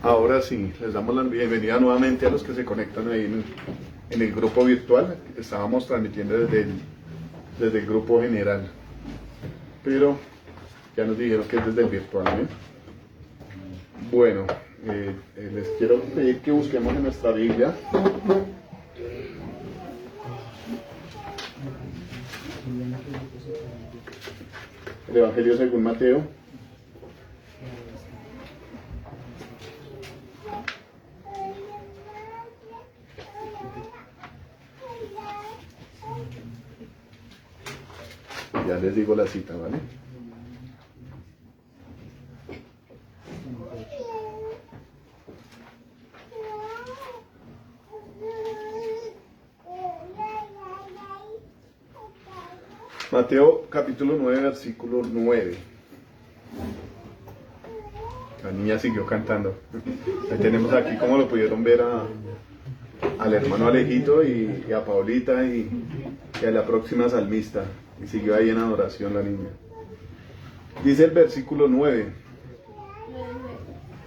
Ahora sí, les damos la bienvenida nuevamente a los que se conectan ahí en el grupo virtual. Estábamos transmitiendo desde el grupo general, pero ya nos dijeron que es desde el virtual, ¿eh? Bueno, les quiero pedir que busquemos en nuestra Biblia el Evangelio según Mateo. Ya les digo la cita, ¿vale? Mateo capítulo 9, versículo 9. La niña siguió cantando. Ahí tenemos aquí, como lo pudieron ver, al hermano Alejito y a Paulita y a la próxima salmista. Y siguió ahí en adoración la niña. Dice el versículo 9.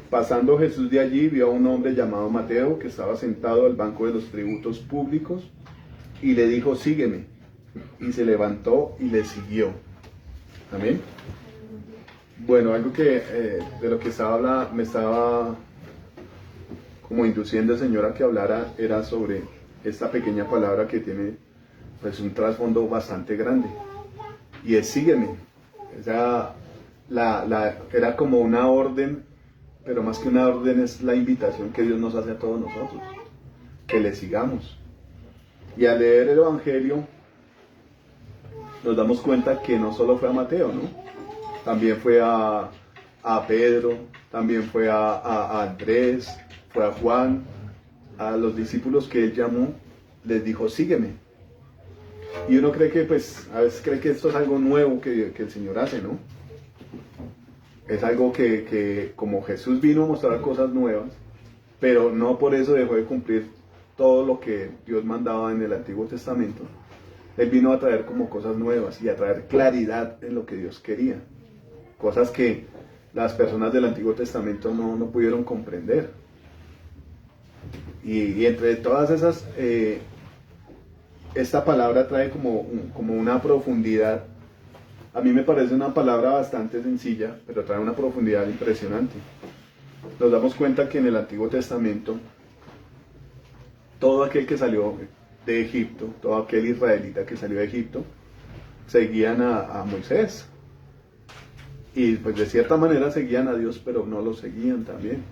Pasando Jesús de allí, vio a un hombre llamado Mateo que estaba sentado al banco de los tributos públicos y le dijo: sígueme. Y se levantó y le siguió. Amén. Bueno, algo que de lo que me estaba como induciendo el Señor a que hablara era sobre esta pequeña palabra que tiene pues un trasfondo bastante grande, y es sígueme. Esa, era como una orden, pero más que una orden es la invitación que Dios nos hace a todos nosotros, que le sigamos. Y al leer el Evangelio nos damos cuenta que no solo fue a Mateo, ¿no? También fue a Pedro, también fue a Andrés, fue a Juan, a los discípulos que él llamó, les dijo: sígueme. Y uno cree que, pues, a veces cree que esto es algo nuevo que el Señor hace, ¿no? Es algo que como Jesús vino a mostrar cosas nuevas, pero no por eso dejó de cumplir todo lo que Dios mandaba en el Antiguo Testamento. Él vino a traer como cosas nuevas y a traer claridad en lo que Dios quería. Cosas que las personas del Antiguo Testamento no pudieron comprender. Y entre todas esas, esta palabra trae como una profundidad. A mí me parece una palabra bastante sencilla, pero trae una profundidad impresionante. Nos damos cuenta que en el Antiguo Testamento, todo aquel que salió de Egipto, todo aquel israelita que salió de Egipto, seguían a Moisés. Y pues de cierta manera seguían a Dios, pero no lo seguían también.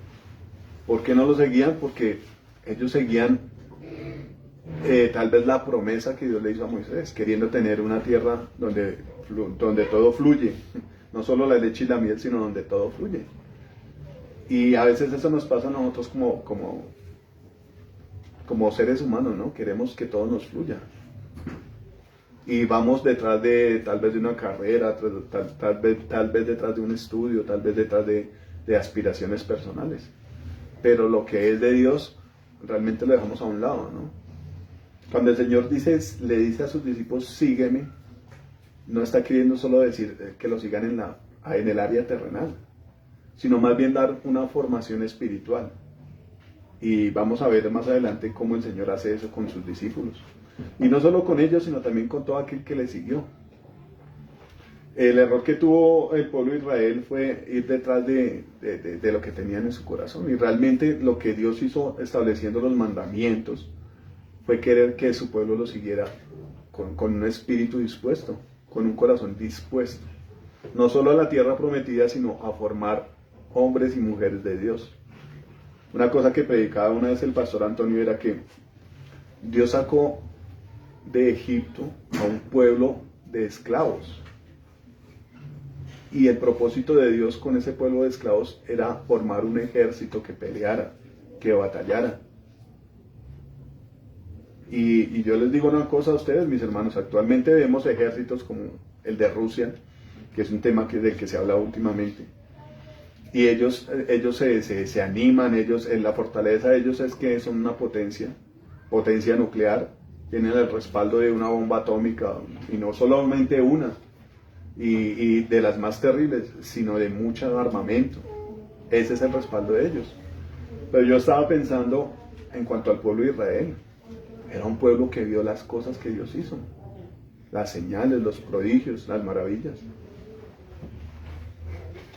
¿Por qué no lo seguían? Porque ellos seguían tal vez la promesa que Dios le hizo a Moisés, queriendo tener una tierra donde todo fluye, no solo la leche y la miel, sino donde todo fluye. Y a veces eso nos pasa a nosotros como seres humanos, ¿no? Queremos que todo nos fluya. Y vamos detrás tal vez de una carrera, tal vez detrás de un estudio, tal vez detrás de aspiraciones personales. Pero lo que es de Dios, realmente lo dejamos a un lado, ¿no? Cuando el Señor le dice a sus discípulos: sígueme, no está queriendo solo decir que lo sigan en el área terrenal, sino más bien dar una formación espiritual. Y vamos a ver más adelante cómo el Señor hace eso con sus discípulos. Y no solo con ellos, sino también con todo aquel que le siguió. El error que tuvo el pueblo de Israel fue ir detrás de lo que tenían en su corazón. Y realmente lo que Dios hizo estableciendo los mandamientos fue querer que su pueblo lo siguiera con un espíritu dispuesto, con un corazón dispuesto. No solo a la tierra prometida, sino a formar hombres y mujeres de Dios. Una cosa que predicaba una vez el pastor Antonio era que Dios sacó de Egipto a un pueblo de esclavos. Y el propósito de Dios con ese pueblo de esclavos era formar un ejército que peleara, que batallara. Y yo les digo una cosa a ustedes, mis hermanos: actualmente vemos ejércitos como el de Rusia, que es un tema del que se habla últimamente. Y ellos se animan, la fortaleza de ellos es que son una potencia nuclear, tienen el respaldo de una bomba atómica, y no solamente una, y de las más terribles, sino de mucho armamento. Ese es el respaldo de ellos. Pero yo estaba pensando en cuanto al pueblo de Israel. Era un pueblo que vio las cosas que Dios hizo. Las señales, los prodigios, las maravillas.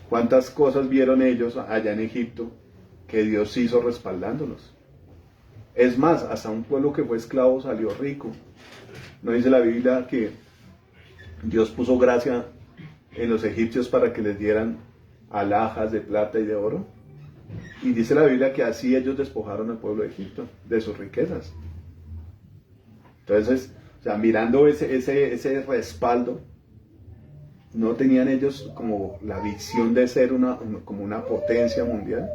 ¿Cuántas cosas vieron ellos allá en Egipto que Dios hizo respaldándolos? Es más, hasta un pueblo que fue esclavo salió rico. ¿No dice la Biblia que Dios puso gracia en los egipcios para que les dieran alhajas de plata y de oro? Y dice la Biblia que así ellos despojaron al pueblo de Egipto de sus riquezas. Entonces, o sea, mirando ese respaldo, ¿no tenían ellos como la visión de ser como una potencia mundial?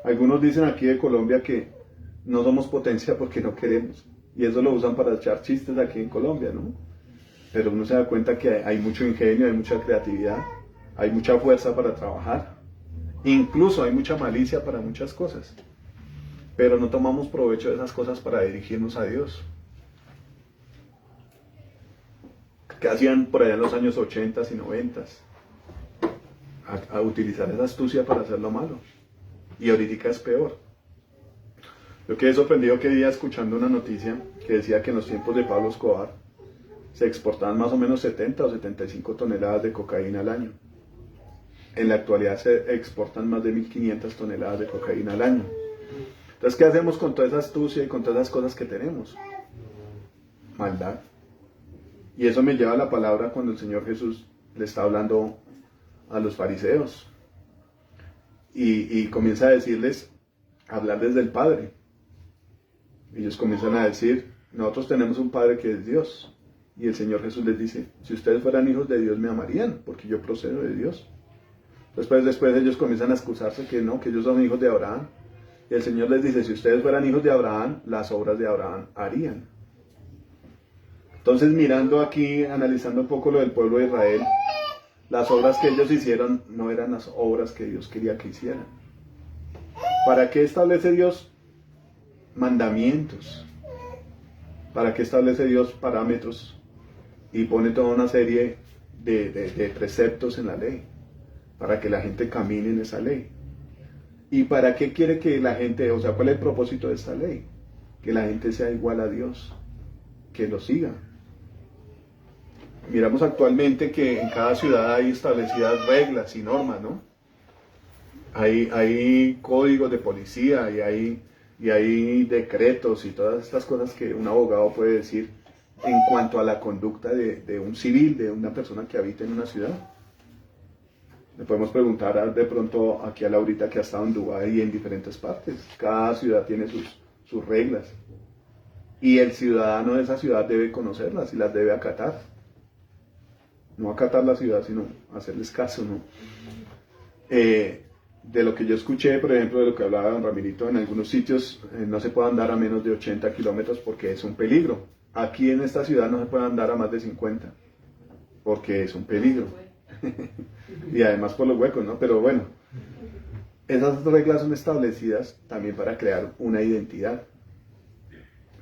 Algunos dicen aquí de Colombia que no somos potencia porque no queremos. Y eso lo usan para echar chistes aquí en Colombia, ¿no? Pero uno se da cuenta que hay mucho ingenio, hay mucha creatividad, hay mucha fuerza para trabajar. Incluso hay mucha malicia para muchas cosas. Pero no tomamos provecho de esas cosas para dirigirnos a Dios. ¿Qué hacían por allá en los años 80 y 90? A utilizar esa astucia para hacer lo malo. Y ahorita es peor. Yo quedé sorprendido que día escuchando una noticia que decía que en los tiempos de Pablo Escobar se exportaban más o menos 70 o 75 toneladas de cocaína al año. En la actualidad se exportan más de 1.500 toneladas de cocaína al año. Entonces, ¿qué hacemos con toda esa astucia y con todas las cosas que tenemos? Maldad. Y eso me lleva a la palabra cuando el Señor Jesús le está hablando a los fariseos. Y comienza a decirles, a hablarles del Padre. Ellos comienzan a decir, nosotros tenemos un Padre que es Dios. Y el Señor Jesús les dice, si ustedes fueran hijos de Dios me amarían, porque yo procedo de Dios. Después ellos comienzan a excusarse que no, que ellos son hijos de Abraham. Y el Señor les dice, si ustedes fueran hijos de Abraham, las obras de Abraham harían. Entonces, mirando aquí, analizando un poco lo del pueblo de Israel, las obras que ellos hicieron no eran las obras que Dios quería que hicieran. ¿Para qué establece Dios mandamientos? ¿Para qué establece Dios parámetros y pone toda una serie de preceptos en la ley? Para que la gente camine en esa ley. ¿Y para qué quiere que la gente, o sea, cuál es el propósito de esta ley? Que la gente sea igual a Dios, que lo siga. Miramos actualmente que en cada ciudad hay establecidas reglas y normas, ¿no? Hay códigos de policía y hay decretos y todas estas cosas que un abogado puede decir en cuanto a la conducta de un civil, de una persona que habita en una ciudad. Le podemos preguntar de pronto aquí a Laurita que ha estado en Dubái y en diferentes partes. Cada ciudad tiene sus reglas. Y el ciudadano de esa ciudad debe conocerlas y las debe acatar. No acatar la ciudad, sino hacerles caso, ¿no? De lo que yo escuché, por ejemplo, de lo que hablaba don Ramirito, en algunos sitios no se puede andar a menos de 80 kilómetros porque es un peligro. Aquí en esta ciudad no se puede andar a más de 50 porque es un peligro. Y además por los huecos, ¿no? Pero bueno, esas reglas son establecidas también para crear una identidad.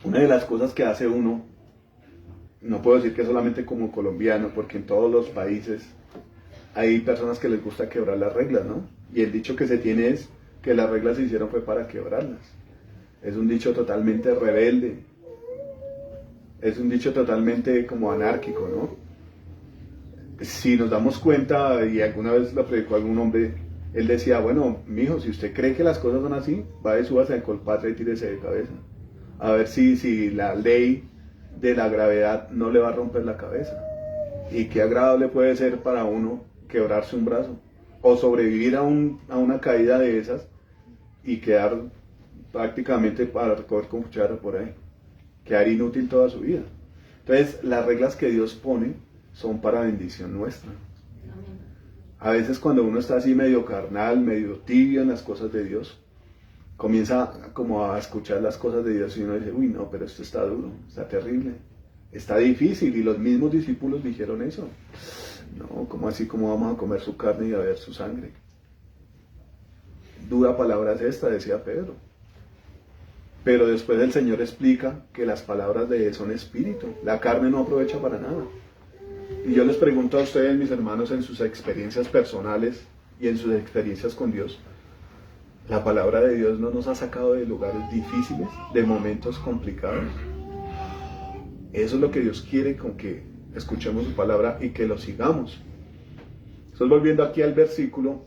Una de las cosas que hace uno, no puedo decir que solamente como colombiano, porque en todos los países hay personas que les gusta quebrar las reglas, ¿no? Y el dicho que se tiene es que las reglas se hicieron fue para quebrarlas. Es un dicho totalmente rebelde. Es un dicho totalmente como anárquico, ¿no? Si nos damos cuenta, y alguna vez lo predicó algún hombre, él decía, bueno, mijo, si usted cree que las cosas son así, vaya, súbase al colpatre y tírese de cabeza. A ver si la ley de la gravedad no le va a romper la cabeza. Y qué agradable puede ser para uno quebrarse un brazo o sobrevivir a una caída de esas y quedar prácticamente para recoger con cuchara por ahí, quedar inútil toda su vida. Entonces, las reglas que Dios pone son para bendición nuestra. A veces cuando uno está así medio carnal, medio tibio en las cosas de Dios, comienza como a escuchar las cosas de Dios y uno dice, uy, no, pero esto está duro, está terrible, está difícil. Y los mismos discípulos dijeron eso. No, ¿cómo así? ¿Cómo vamos a comer su carne y a beber su sangre? Dura palabra es esta, decía Pedro. Pero después el Señor explica que las palabras de Él son espíritu. La carne no aprovecha para nada. Y yo les pregunto a ustedes, mis hermanos, en sus experiencias personales y en sus experiencias con Dios, La palabra de Dios no nos ha sacado de lugares difíciles, de momentos complicados. Eso es lo que Dios quiere con que escuchemos su palabra y que lo sigamos. Entonces, volviendo aquí al versículo,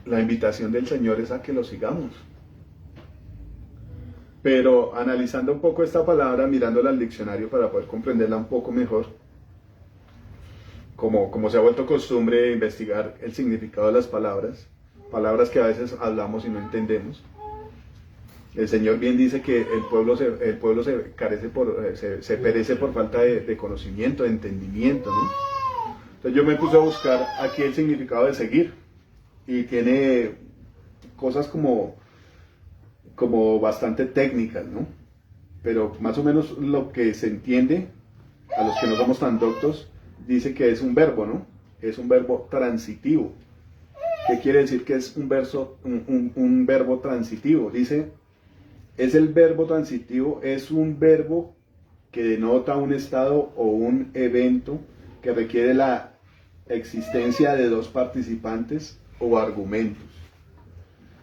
la invitación del Señor es a que lo sigamos. Pero analizando un poco esta palabra, mirándola al diccionario para poder comprenderla un poco mejor, como se ha vuelto costumbre investigar el significado de las palabras que a veces hablamos y no entendemos. El Señor bien dice que el pueblo se perece por falta de conocimiento, de entendimiento, ¿no? Entonces yo me puse a buscar aquí el significado de seguir y tiene cosas como bastante técnicas, ¿no? Pero más o menos lo que se entiende, a los que no somos tan doctos, dice que es un verbo, ¿no? Es un verbo transitivo. ¿Qué quiere decir que es un verbo transitivo? Dice, el verbo transitivo es un verbo que denota un estado o un evento que requiere la existencia de dos participantes o argumentos.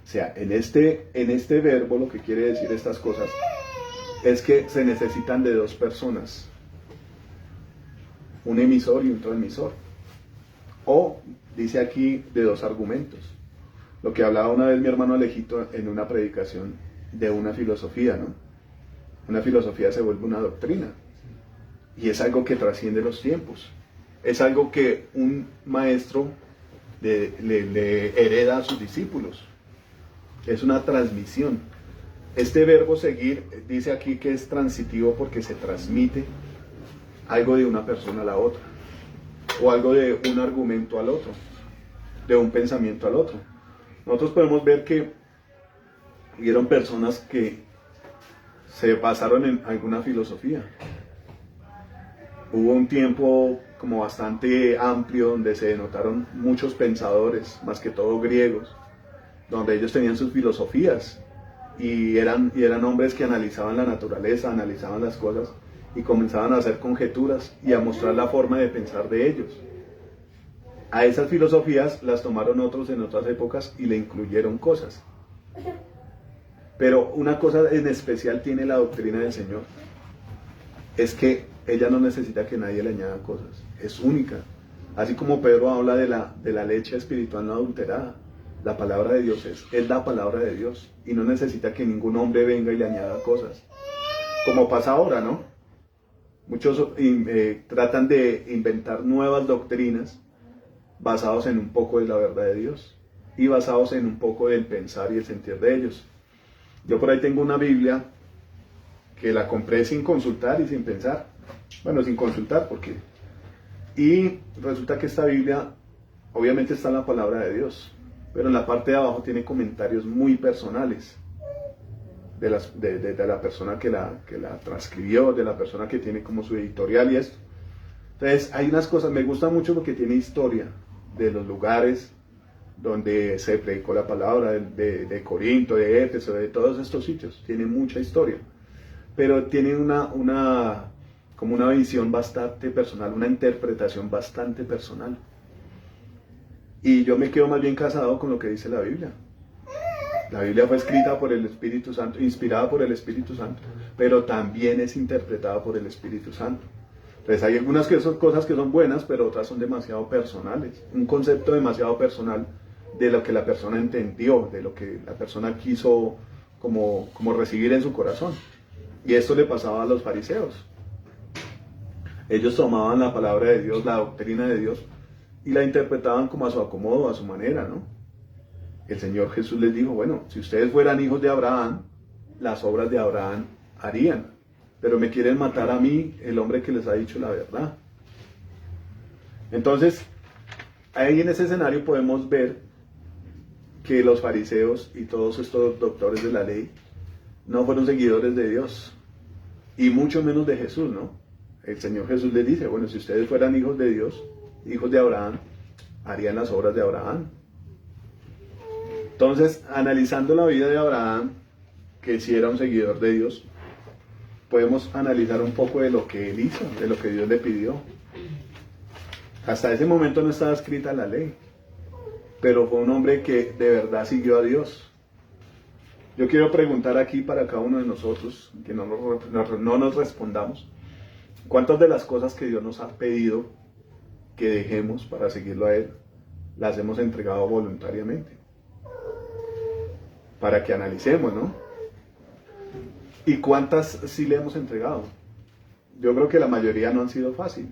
O sea, en este verbo lo que quiere decir estas cosas es que se necesitan de dos personas, un emisor y un transmisor. O dice aquí de dos argumentos. Lo que hablaba una vez mi hermano Alejito en una predicación de una filosofía, ¿no? Una filosofía se vuelve una doctrina. Y es algo que trasciende los tiempos. Es algo que un maestro le hereda a sus discípulos. Es una transmisión. Este verbo seguir dice aquí que es transitivo porque se transmite algo de una persona a la otra, o algo de un argumento al otro, de un pensamiento al otro. Nosotros podemos ver que hubieron personas que se basaron en alguna filosofía. Hubo un tiempo como bastante amplio donde se denotaron muchos pensadores, más que todo griegos, donde ellos tenían sus filosofías y eran hombres que analizaban la naturaleza, analizaban las cosas y comenzaban a hacer conjeturas y a mostrar la forma de pensar de ellos. A esas filosofías las tomaron otros en otras épocas y le incluyeron cosas. Pero una cosa en especial tiene la doctrina del Señor, es que ella no necesita que nadie le añada cosas, es única. Así como Pedro habla de la leche espiritual no adulterada, la palabra de Dios es la palabra de Dios y no necesita que ningún hombre venga y le añada cosas. Como pasa ahora, ¿no? Muchos tratan de inventar nuevas doctrinas basados en un poco de la verdad de Dios y basados en un poco del pensar y el sentir de ellos. Yo por ahí tengo una Biblia que la compré sin consultar y sin pensar. Bueno, sin consultar porque... Y resulta que esta Biblia obviamente está en la palabra de Dios, pero en la parte de abajo tiene comentarios muy personales de la persona que la transcribió, de la persona que tiene como su editorial y esto. Entonces hay unas cosas, me gusta mucho porque tiene historia de los lugares donde se predicó la palabra, de Corinto, de Éfeso, de todos estos sitios. Tiene mucha historia, pero tiene como una visión bastante personal, una interpretación bastante personal. Y yo me quedo más bien casado con lo que dice la Biblia. La Biblia fue escrita por el Espíritu Santo, inspirada por el Espíritu Santo, pero también es interpretada por el Espíritu Santo. Entonces hay algunas cosas que son buenas, pero otras son demasiado personales. Un concepto demasiado personal de lo que la persona entendió, de lo que la persona quiso como recibir en su corazón. Y esto le pasaba a los fariseos. Ellos tomaban la palabra de Dios, la doctrina de Dios, y la interpretaban como a su acomodo, a su manera, ¿no? El Señor Jesús les dijo, bueno, si ustedes fueran hijos de Abraham, las obras de Abraham harían, pero me quieren matar a mí, el hombre que les ha dicho la verdad. Entonces, ahí en ese escenario podemos ver que los fariseos y todos estos doctores de la ley no fueron seguidores de Dios, y mucho menos de Jesús, ¿no? El Señor Jesús les dice, bueno, si ustedes fueran hijos de Dios, hijos de Abraham, harían las obras de Abraham. Entonces, analizando la vida de Abraham, que sí era un seguidor de Dios, podemos analizar un poco de lo que él hizo, de lo que Dios le pidió. Hasta ese momento no estaba escrita la ley. pero fue un hombre que de verdad siguió a Dios. Yo quiero preguntar aquí para cada uno de nosotros, que no nos respondamos, ¿cuántas de las cosas que Dios nos ha pedido que dejemos para seguirlo a Él, las hemos entregado voluntariamente? Para que analicemos, ¿no? ¿Y cuántas sí le hemos entregado? Yo creo que la mayoría no han sido fáciles.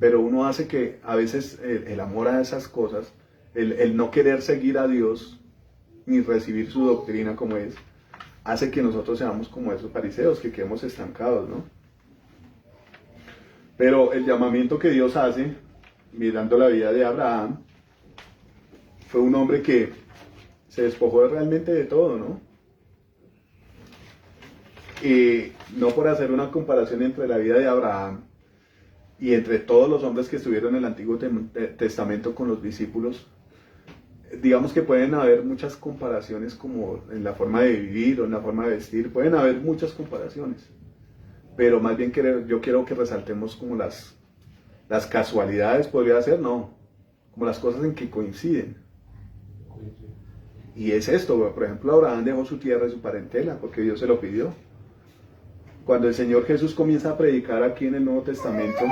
Pero uno hace que a veces el amor a esas cosas, el no querer seguir a Dios, ni recibir su doctrina como es, hace que nosotros seamos como esos fariseos, que quedemos estancados, ¿no? Pero el llamamiento que Dios hace, mirando la vida de Abraham, fue un hombre que se despojó realmente de todo, ¿no? Y no por hacer una comparación entre la vida de Abraham y entre todos los hombres que estuvieron en el Antiguo Testamento con los discípulos, digamos que pueden haber muchas comparaciones como en la forma de vivir o en la forma de vestir, pueden haber muchas comparaciones, pero más bien yo quiero que resaltemos como las casualidades, podría ser, no, como las cosas en que coinciden. Y es esto, por ejemplo, Abraham dejó su tierra y su parentela porque Dios se lo pidió. Cuando el Señor Jesús comienza a predicar aquí en el Nuevo Testamento,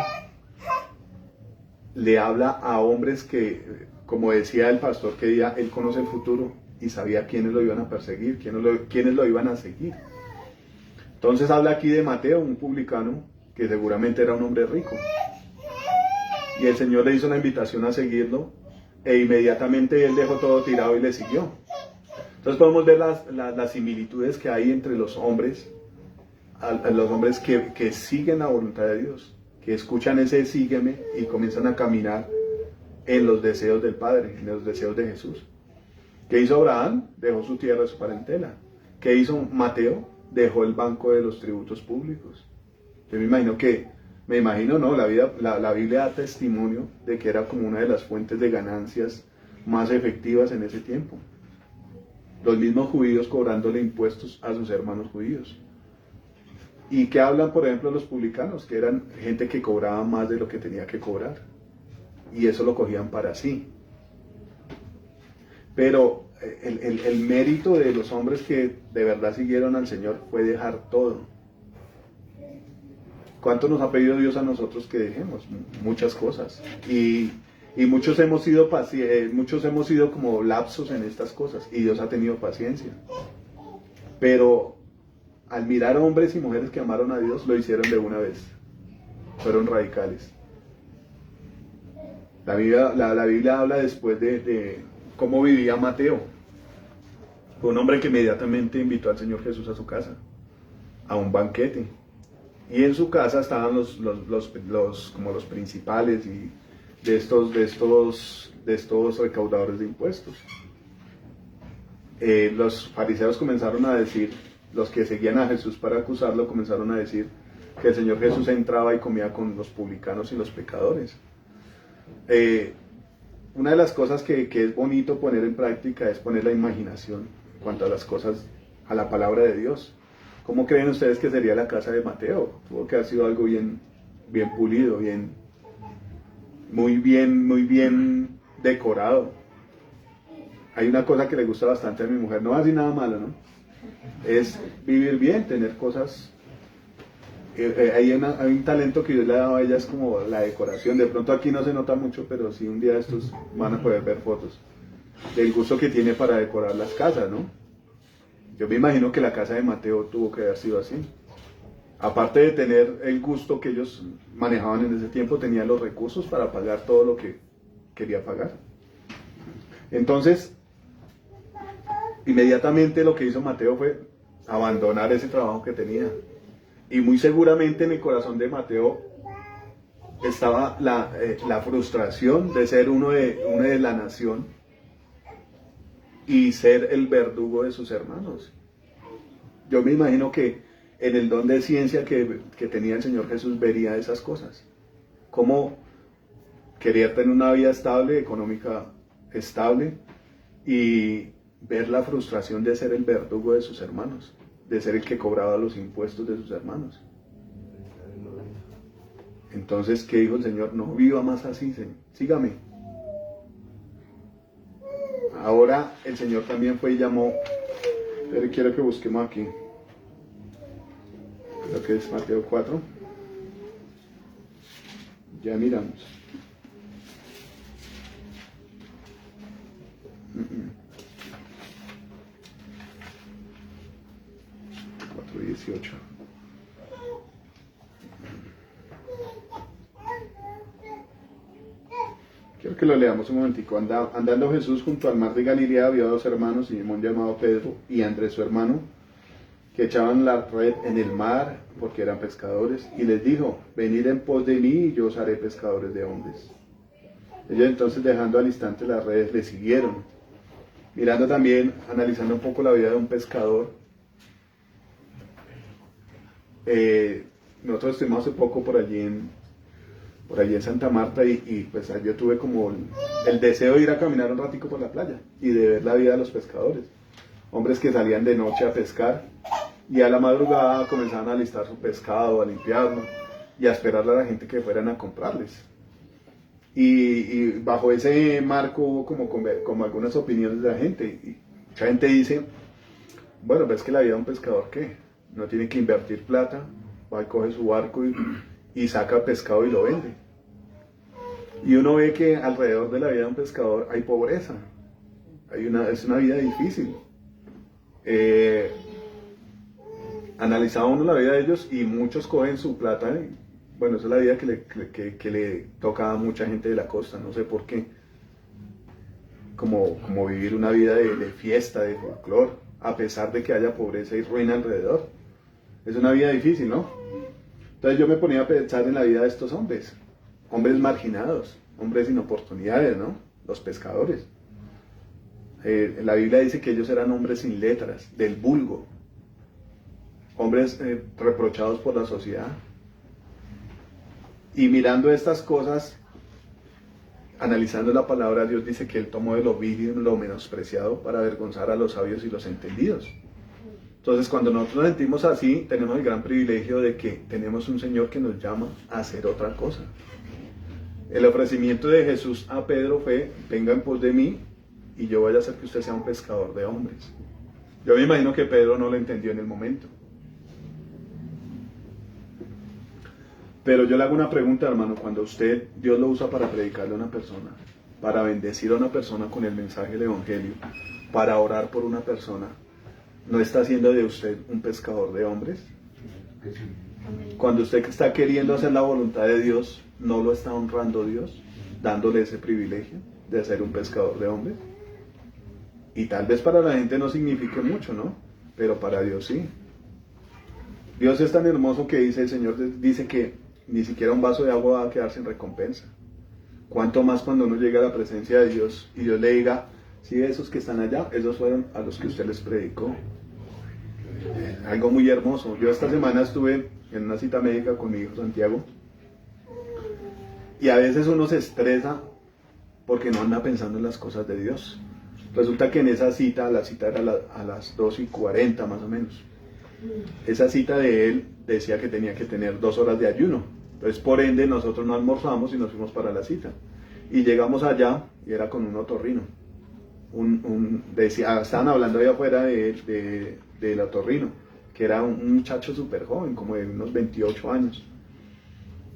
le habla a hombres que, como decía el pastor que día, él conoce el futuro y sabía quiénes lo iban a perseguir, quiénes lo iban a seguir. Entonces habla aquí de Mateo, un publicano, que seguramente era un hombre rico. Y el Señor le hizo una invitación a seguirlo, e inmediatamente él dejó todo tirado y le siguió. Entonces podemos ver las similitudes que hay entre los hombres, a los hombres que siguen la voluntad de Dios, que escuchan ese sígueme y comienzan a caminar en los deseos del Padre, en los deseos de Jesús. ¿Qué hizo Abraham? Dejó su tierra y su parentela. ¿Qué hizo Mateo? Dejó el banco de los tributos públicos. Yo me imagino, no, la Biblia da testimonio de que era como una de las fuentes de ganancias más efectivas en ese tiempo. Los mismos judíos cobrándole impuestos a sus hermanos judíos. ¿Y qué hablan, por ejemplo, los publicanos? Que eran gente que cobraba más de lo que tenía que cobrar. Y eso lo cogían para sí. Pero el mérito de los hombres que de verdad siguieron al Señor fue dejar todo. ¿Cuánto nos ha pedido Dios a nosotros que dejemos? Muchas cosas. Y muchos hemos sido como lapsos en estas cosas. Y Dios ha tenido paciencia. Pero al mirar a hombres y mujeres que amaron a Dios, lo hicieron de una vez. Fueron radicales. La Biblia habla después de cómo vivía Mateo. Fue un hombre que inmediatamente invitó al Señor Jesús a su casa, a un banquete. Y en su casa estaban como los principales y de estos recaudadores de impuestos. Los fariseos comenzaron a decir, los que seguían a Jesús para acusarlo, comenzaron a decir que el Señor Jesús entraba y comía con los publicanos y los pecadores. Una de las cosas que es bonito poner en práctica es poner la imaginación en cuanto a las cosas, a la palabra de Dios. ¿Cómo creen ustedes que sería la casa de Mateo? Tuvo que haber sido algo bien pulido, muy bien decorado. Hay una cosa que le gusta bastante a mi mujer, no va a decir nada malo, ¿no? Es vivir bien, tener cosas. Hay un talento que Dios le ha dado a ella, es como la decoración. De pronto aquí no se nota mucho, pero sí un día estos van a poder ver fotos del gusto que tiene para decorar las casas, ¿no? Yo me imagino que la casa de Mateo tuvo que haber sido así. Aparte de tener el gusto que ellos manejaban en ese tiempo, tenía los recursos para pagar todo lo que quería pagar. Entonces, inmediatamente lo que hizo Mateo fue abandonar ese trabajo que tenía. Y muy seguramente en el corazón de Mateo estaba la frustración de ser uno de la nación y ser el verdugo de sus hermanos. Yo me imagino que en el don de ciencia que tenía el Señor Jesús vería esas cosas. Cómo quería tener una vida estable, económica estable, y ver la frustración de ser el verdugo de sus hermanos, de ser el que cobraba los impuestos de sus hermanos. Entonces, ¿qué dijo el Señor? No viva más así, Señor. Sígame. ahora el Señor también fue y llamó, pero quiero que busquemos aquí, creo que es Mateo 4, ya miramos. 4:18. Quiero que lo leamos un momentico. Andando Jesús junto al mar de Galilea, vio a dos hermanos, Simón llamado Pedro y Andrés su hermano, que echaban la red en el mar porque eran pescadores, y les dijo: venid en pos de mí y yo os haré pescadores de hombres. Ellos entonces, dejando al instante las redes, le siguieron. Mirando también, analizando un poco la vida de un pescador, nosotros estuvimos hace poco por allí en Santa Marta y pues yo tuve como el deseo de ir a caminar un ratico por la playa y de ver la vida de los pescadores. Hombres que salían de noche a pescar y a la madrugada comenzaban a alistar su pescado, a limpiarlo y a esperarle a la gente que fueran a comprarles. Y bajo ese marco hubo como algunas opiniones de la gente. Y mucha gente dice, bueno, ves que la vida de un pescador, ¿qué? No tiene que invertir plata, va y coge su barco y saca pescado y lo vende. Y uno ve que alrededor de la vida de un pescador hay pobreza, es una vida difícil. Analizaba uno la vida de ellos y muchos cogen su plata. Bueno, esa es la vida que le toca a mucha gente de la costa, no sé por qué. Como vivir una vida de fiesta, de folclore, a pesar de que haya pobreza y ruina alrededor. Es una vida difícil, ¿no? Entonces yo me ponía a pensar en la vida de estos hombres marginados, hombres sin oportunidades, ¿no? Los pescadores. La Biblia dice que ellos eran hombres sin letras, del vulgo, hombres reprochados por la sociedad. Y mirando estas cosas, analizando la palabra, Dios dice que Él tomó de lo vil y lo menospreciado para avergonzar a los sabios y los entendidos. Entonces, cuando nosotros nos sentimos así, tenemos el gran privilegio de que tenemos un Señor que nos llama a hacer otra cosa. El ofrecimiento de Jesús a Pedro fue: venga en pos de mí y yo voy a hacer que usted sea un pescador de hombres. Yo me imagino que Pedro no lo entendió en el momento. Pero yo le hago una pregunta, hermano. Cuando Dios lo usa para predicarle a una persona, para bendecir a una persona con el mensaje del Evangelio, para orar por una persona, ¿no está haciendo de usted un pescador de hombres? Cuando usted está queriendo hacer la voluntad de Dios, ¿no lo está honrando Dios, dándole ese privilegio de ser un pescador de hombres? Y tal vez para la gente no signifique mucho, ¿no? Pero para Dios sí. Dios es tan hermoso que el Señor dice que ni siquiera un vaso de agua va a quedar sin recompensa. Cuanto más cuando uno llega a la presencia de Dios y Dios le diga: sí, esos que están allá, esos fueron a los que usted les predicó. Algo muy hermoso. Yo esta semana estuve en una cita médica con mi hijo Santiago y a veces uno se estresa porque no anda pensando en las cosas de Dios. Resulta que en esa cita, la cita era a las 2:40 más o menos. Esa cita de él decía que tenía que tener 2 horas de ayuno. Entonces, por ende, nosotros no almorzamos y nos fuimos para la cita. Y llegamos allá y era con un otorrino. Estaban hablando ahí afuera del otorrino, que era un muchacho súper joven, como de unos 28 años.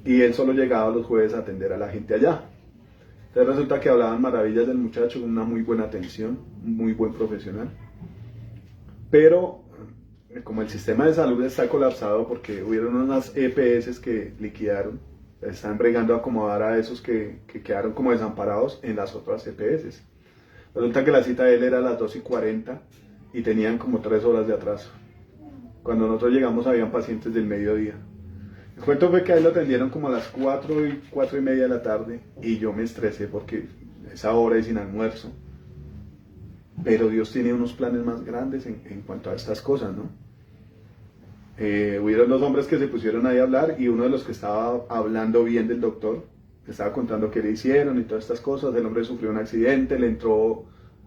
Y él solo llegaba los jueves a atender a la gente allá. Entonces resulta que hablaban maravillas del muchacho, con una muy buena atención, un muy buen profesional. Pero como el sistema de salud está colapsado porque hubieron unas EPS que liquidaron, están bregando a acomodar a esos que quedaron como desamparados en las otras EPS. Resulta que la cita de él era a las 2:40 y tenían como 3 horas de atraso. Cuando nosotros llegamos habían pacientes del mediodía. El cuento fue que a él lo atendieron como a las 4:30 de la tarde y yo me estresé porque esa hora es sin almuerzo. Pero Dios tiene unos planes más grandes en cuanto a estas cosas, ¿no? Hubieron 2 hombres que se pusieron ahí a hablar y uno de los que estaba hablando bien del doctor, le estaba contando qué le hicieron y todas estas cosas. El hombre sufrió un accidente, le entró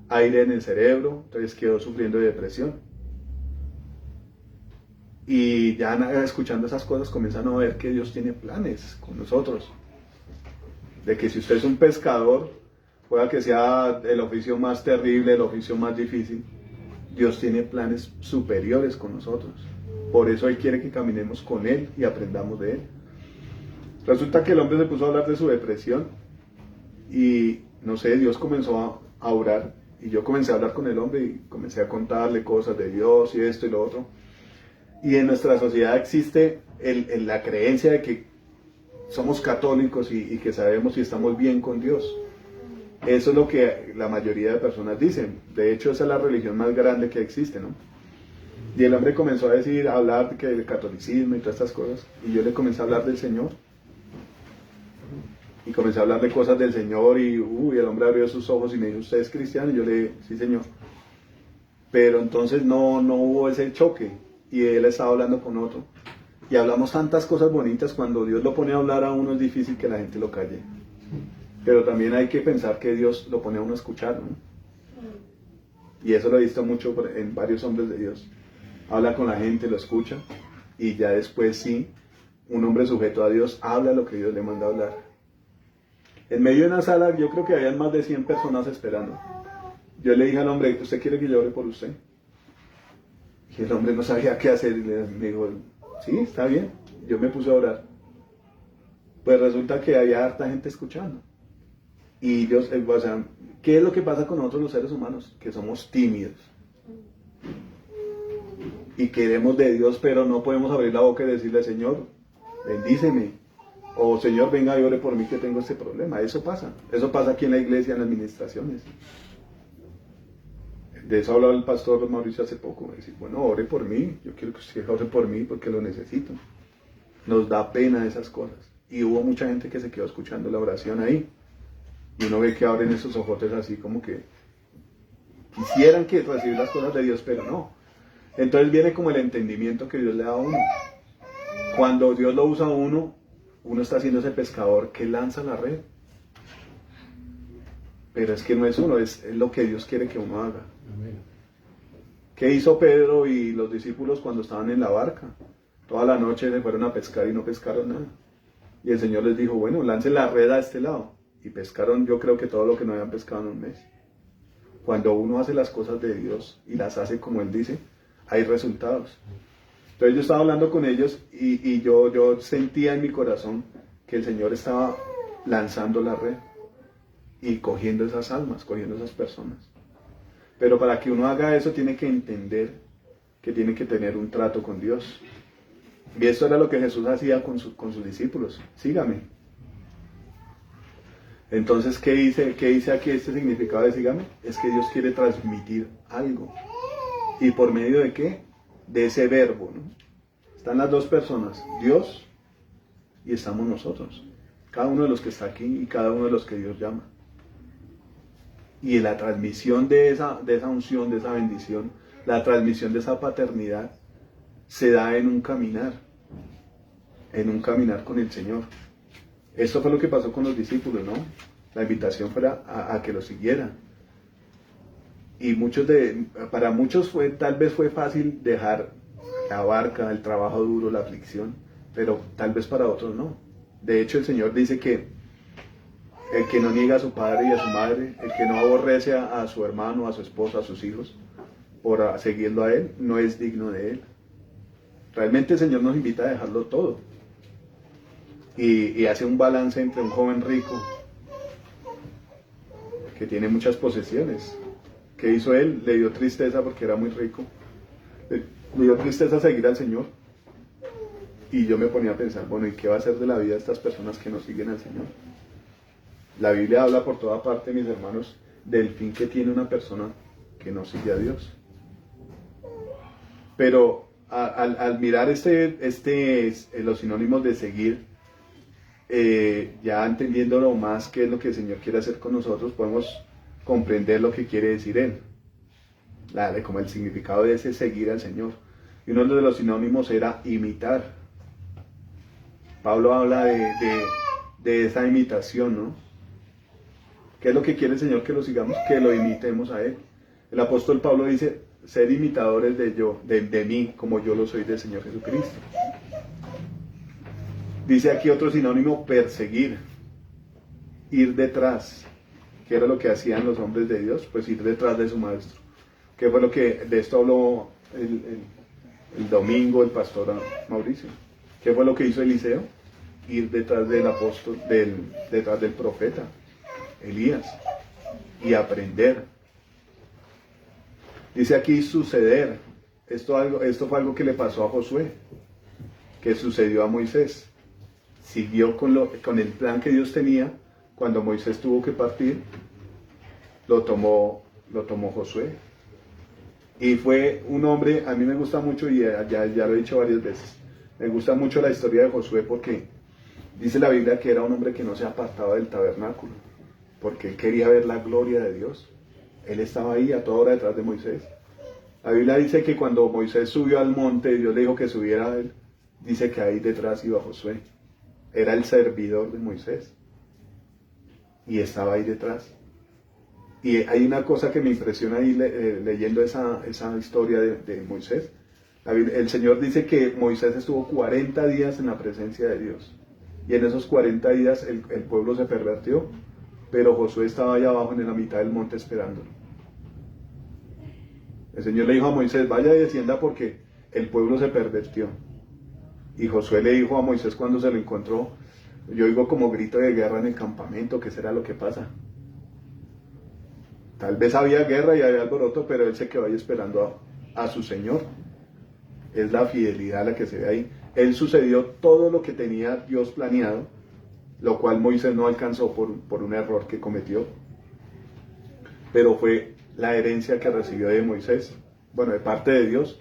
aire en el cerebro, entonces quedó sufriendo de depresión. Y ya escuchando esas cosas comienzan a ver que Dios tiene planes con nosotros. De que si usted es un pescador, pueda que sea el oficio más terrible, el oficio más difícil, Dios tiene planes superiores con nosotros. Por eso Él quiere que caminemos con Él y aprendamos de Él. Resulta que el hombre se puso a hablar de su depresión y, no sé, Dios comenzó a orar y yo comencé a hablar con el hombre y comencé a contarle cosas de Dios y esto y lo otro. Y en nuestra sociedad existe la creencia de que somos católicos y que sabemos si estamos bien con Dios. Eso es lo que la mayoría de personas dicen. De hecho, esa es la religión más grande que existe, ¿no? Y el hombre comenzó a decir, a hablar del catolicismo y todas estas cosas. Y yo le comencé a hablar del Señor. Y comencé a hablar de cosas del Señor y el hombre abrió sus ojos y me dijo, ¿usted es cristiano? Y yo le dije, sí, Señor. Pero entonces no hubo ese choque. Y él estaba hablando con otro. Y hablamos tantas cosas bonitas. Cuando Dios lo pone a hablar a uno es difícil que la gente lo calle. Pero también hay que pensar que Dios lo pone a uno a escuchar, ¿no? Y eso lo he visto mucho en varios hombres de Dios. Habla con la gente, lo escucha. Y ya después sí, un hombre sujeto a Dios habla lo que Dios le manda a hablar. En medio de una sala, yo creo que habían más de 100 personas esperando. Yo le dije al hombre, ¿usted quiere que yo ore por usted? Y el hombre no sabía qué hacer. Y me dijo, sí, está bien. Yo me puse a orar. Pues resulta que había harta gente escuchando. Y Dios, o sea, ¿qué es lo que pasa con nosotros los seres humanos? Que somos tímidos. Y queremos de Dios, pero no podemos abrir la boca y decirle, Señor, bendíceme. O Señor, venga y ore por mí que tengo este problema. Eso pasa. Eso pasa aquí en la iglesia, en las administraciones. De eso hablaba el pastor Mauricio hace poco. Decir, bueno, ore por mí. Yo quiero que usted ore por mí porque lo necesito. Nos da pena esas cosas. Y hubo mucha gente que se quedó escuchando la oración ahí. Y uno ve que abren esos ojotes así como que quisieran que recibir las cosas de Dios, pero no. Entonces viene como el entendimiento que Dios le da a uno. Cuando Dios lo usa a uno está haciendo ese pescador que lanza la red. Pero es que no es uno, es lo que Dios quiere que uno haga. Amén. ¿Qué hizo Pedro y los discípulos cuando estaban en la barca? Toda la noche se fueron a pescar y no pescaron nada. Y el Señor les dijo, bueno, lancen la red a este lado. Y pescaron, yo creo que todo lo que no habían pescado en un mes. Cuando uno hace las cosas de Dios y las hace como Él dice, hay resultados. Entonces yo estaba hablando con ellos y yo sentía en mi corazón que el Señor estaba lanzando la red y cogiendo esas almas, cogiendo esas personas. Pero para que uno haga eso tiene que entender que tiene que tener un trato con Dios. Y esto era lo que Jesús hacía con sus discípulos. Sígame. Entonces, ¿qué dice aquí este significado de sígame? Es que Dios quiere transmitir algo. ¿Y por medio de qué? De ese verbo, ¿no? Están las dos personas, Dios y estamos nosotros. Cada uno de los que está aquí y cada uno de los que Dios llama. Y la transmisión de esa unción, de esa bendición, la transmisión de esa paternidad, se da en un caminar con el Señor. Esto fue lo que pasó con los discípulos, ¿no? La invitación fue a que lo siguieran. Y para muchos tal vez fue fácil dejar la barca, el trabajo duro, la aflicción, pero tal vez para otros no. De hecho, el Señor dice que el que no niega a su padre y a su madre, el que no aborrece a su hermano, a su esposa, a sus hijos, por seguirlo a Él, no es digno de Él. Realmente el Señor nos invita a dejarlo todo. Y hace un balance entre un joven rico que tiene muchas posesiones. ¿Qué hizo él? Le dio tristeza porque era muy rico. Le dio tristeza seguir al Señor. Y yo me ponía a pensar, bueno, ¿y qué va a hacer de la vida de estas personas que no siguen al Señor? La Biblia habla por toda parte, mis hermanos, del fin que tiene una persona que no sigue a Dios. Pero al mirar los sinónimos de seguir, ya entendiéndolo más qué es lo que el Señor quiere hacer con nosotros, podemos comprender lo que quiere decir Él, como el significado de ese seguir al Señor. Y uno de los sinónimos era imitar. Pablo habla de esa imitación, ¿no? ¿Qué es lo que quiere el Señor que lo sigamos? Que lo imitemos a Él. El apóstol Pablo dice, ser imitadores de mí, como yo lo soy del Señor Jesucristo. Dice aquí otro sinónimo, perseguir, ir detrás. ¿Qué era lo que hacían los hombres de Dios? Pues ir detrás de su maestro. ¿Qué fue lo que de esto habló el domingo el pastor Mauricio? ¿Qué fue lo que hizo Eliseo? Ir detrás del apóstol, detrás del profeta Elías y aprender. Dice aquí suceder. Esto fue algo que le pasó a Josué, que sucedió a Moisés. Siguió con el plan que Dios tenía. Cuando Moisés tuvo que partir, lo tomó Josué. Y fue un hombre, a mí me gusta mucho, y ya lo he dicho varias veces, me gusta mucho la historia de Josué porque dice la Biblia que era un hombre que no se apartaba del tabernáculo, porque él quería ver la gloria de Dios. Él estaba ahí a toda hora detrás de Moisés. La Biblia dice que cuando Moisés subió al monte y Dios le dijo que subiera a él, dice que ahí detrás iba Josué. Era el servidor de Moisés. Y estaba ahí detrás. Y hay una cosa que me impresiona ahí leyendo esa historia de Moisés. El Señor dice que Moisés estuvo 40 días en la presencia de Dios. Y en esos 40 días el pueblo se pervertió, pero Josué estaba allá abajo en la mitad del monte esperándolo. El Señor le dijo a Moisés, vaya y descienda porque el pueblo se pervertió. Y Josué le dijo a Moisés cuando se lo encontró, yo oigo como grito de guerra en el campamento, ¿qué será lo que pasa? Tal vez había guerra y había alboroto, pero él se quedó ahí esperando a su Señor. Es la fidelidad la que se ve ahí. Él sucedió todo lo que tenía Dios planeado, lo cual Moisés no alcanzó por un error que cometió. Pero fue la herencia que recibió de Moisés, bueno, de parte de Dios.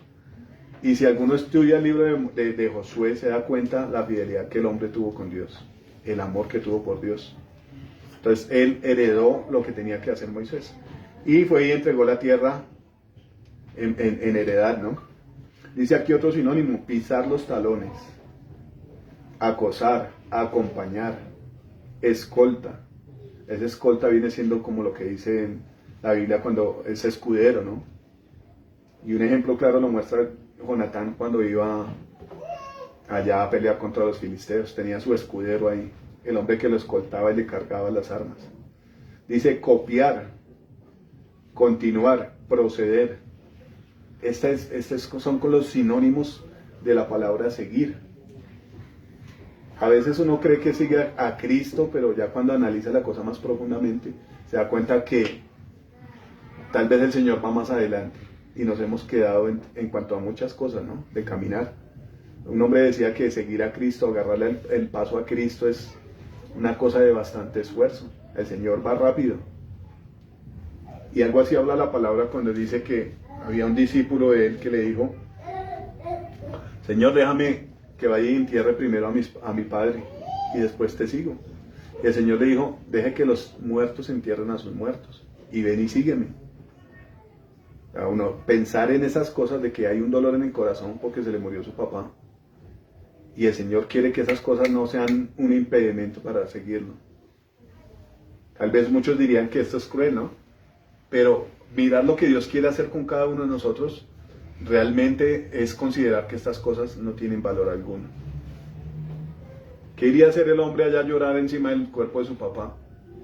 Y si alguno estudia el libro de Josué, se da cuenta la fidelidad que el hombre tuvo con Dios, el amor que tuvo por Dios. Entonces él heredó lo que tenía que hacer Moisés. Y fue y entregó la tierra en heredad, ¿no? Dice aquí otro sinónimo, pisar los talones, acosar, acompañar, escolta. Esa escolta viene siendo como lo que dice la Biblia cuando es escudero, ¿no? Y un ejemplo claro lo muestra Jonatán cuando iba allá a pelear contra los filisteos. Tenía su escudero ahí, el hombre que lo escoltaba y le cargaba las armas. Dice copiar, continuar, proceder. Estos son con los sinónimos de la palabra seguir. A veces uno cree que sigue a Cristo, pero ya cuando analiza la cosa más profundamente, se da cuenta que tal vez el Señor va más adelante y nos hemos quedado en cuanto a muchas cosas, ¿no? De caminar. Un hombre decía que seguir a Cristo, agarrarle el paso a Cristo es una cosa de bastante esfuerzo. El Señor va rápido. Y algo así habla la palabra cuando dice que había un discípulo de él que le dijo, Señor, déjame que vaya y entierre primero a mi padre y después te sigo. Y el Señor le dijo, deje que los muertos entierren a sus muertos y ven y sígueme. A uno pensar en esas cosas de que hay un dolor en el corazón porque se le murió su papá y el Señor quiere que esas cosas no sean un impedimento para seguirlo. Tal vez muchos dirían que esto es cruel, ¿no? Pero mirar lo que Dios quiere hacer con cada uno de nosotros realmente es considerar que estas cosas no tienen valor alguno. ¿Qué iría a hacer el hombre allá a llorar encima del cuerpo de su papá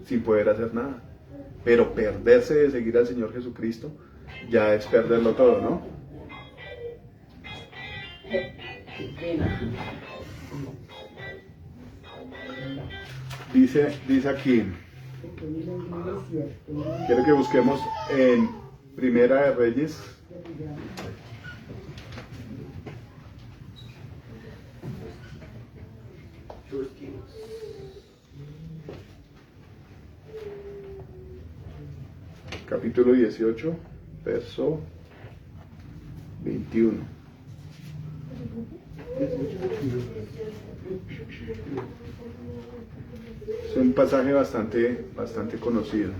sin poder hacer nada? Pero perderse de seguir al Señor Jesucristo ya es perderlo todo, ¿no? Dice aquí, quiero que busquemos en Primera de Reyes, capítulo 18, verso 21. Es un pasaje bastante conocido.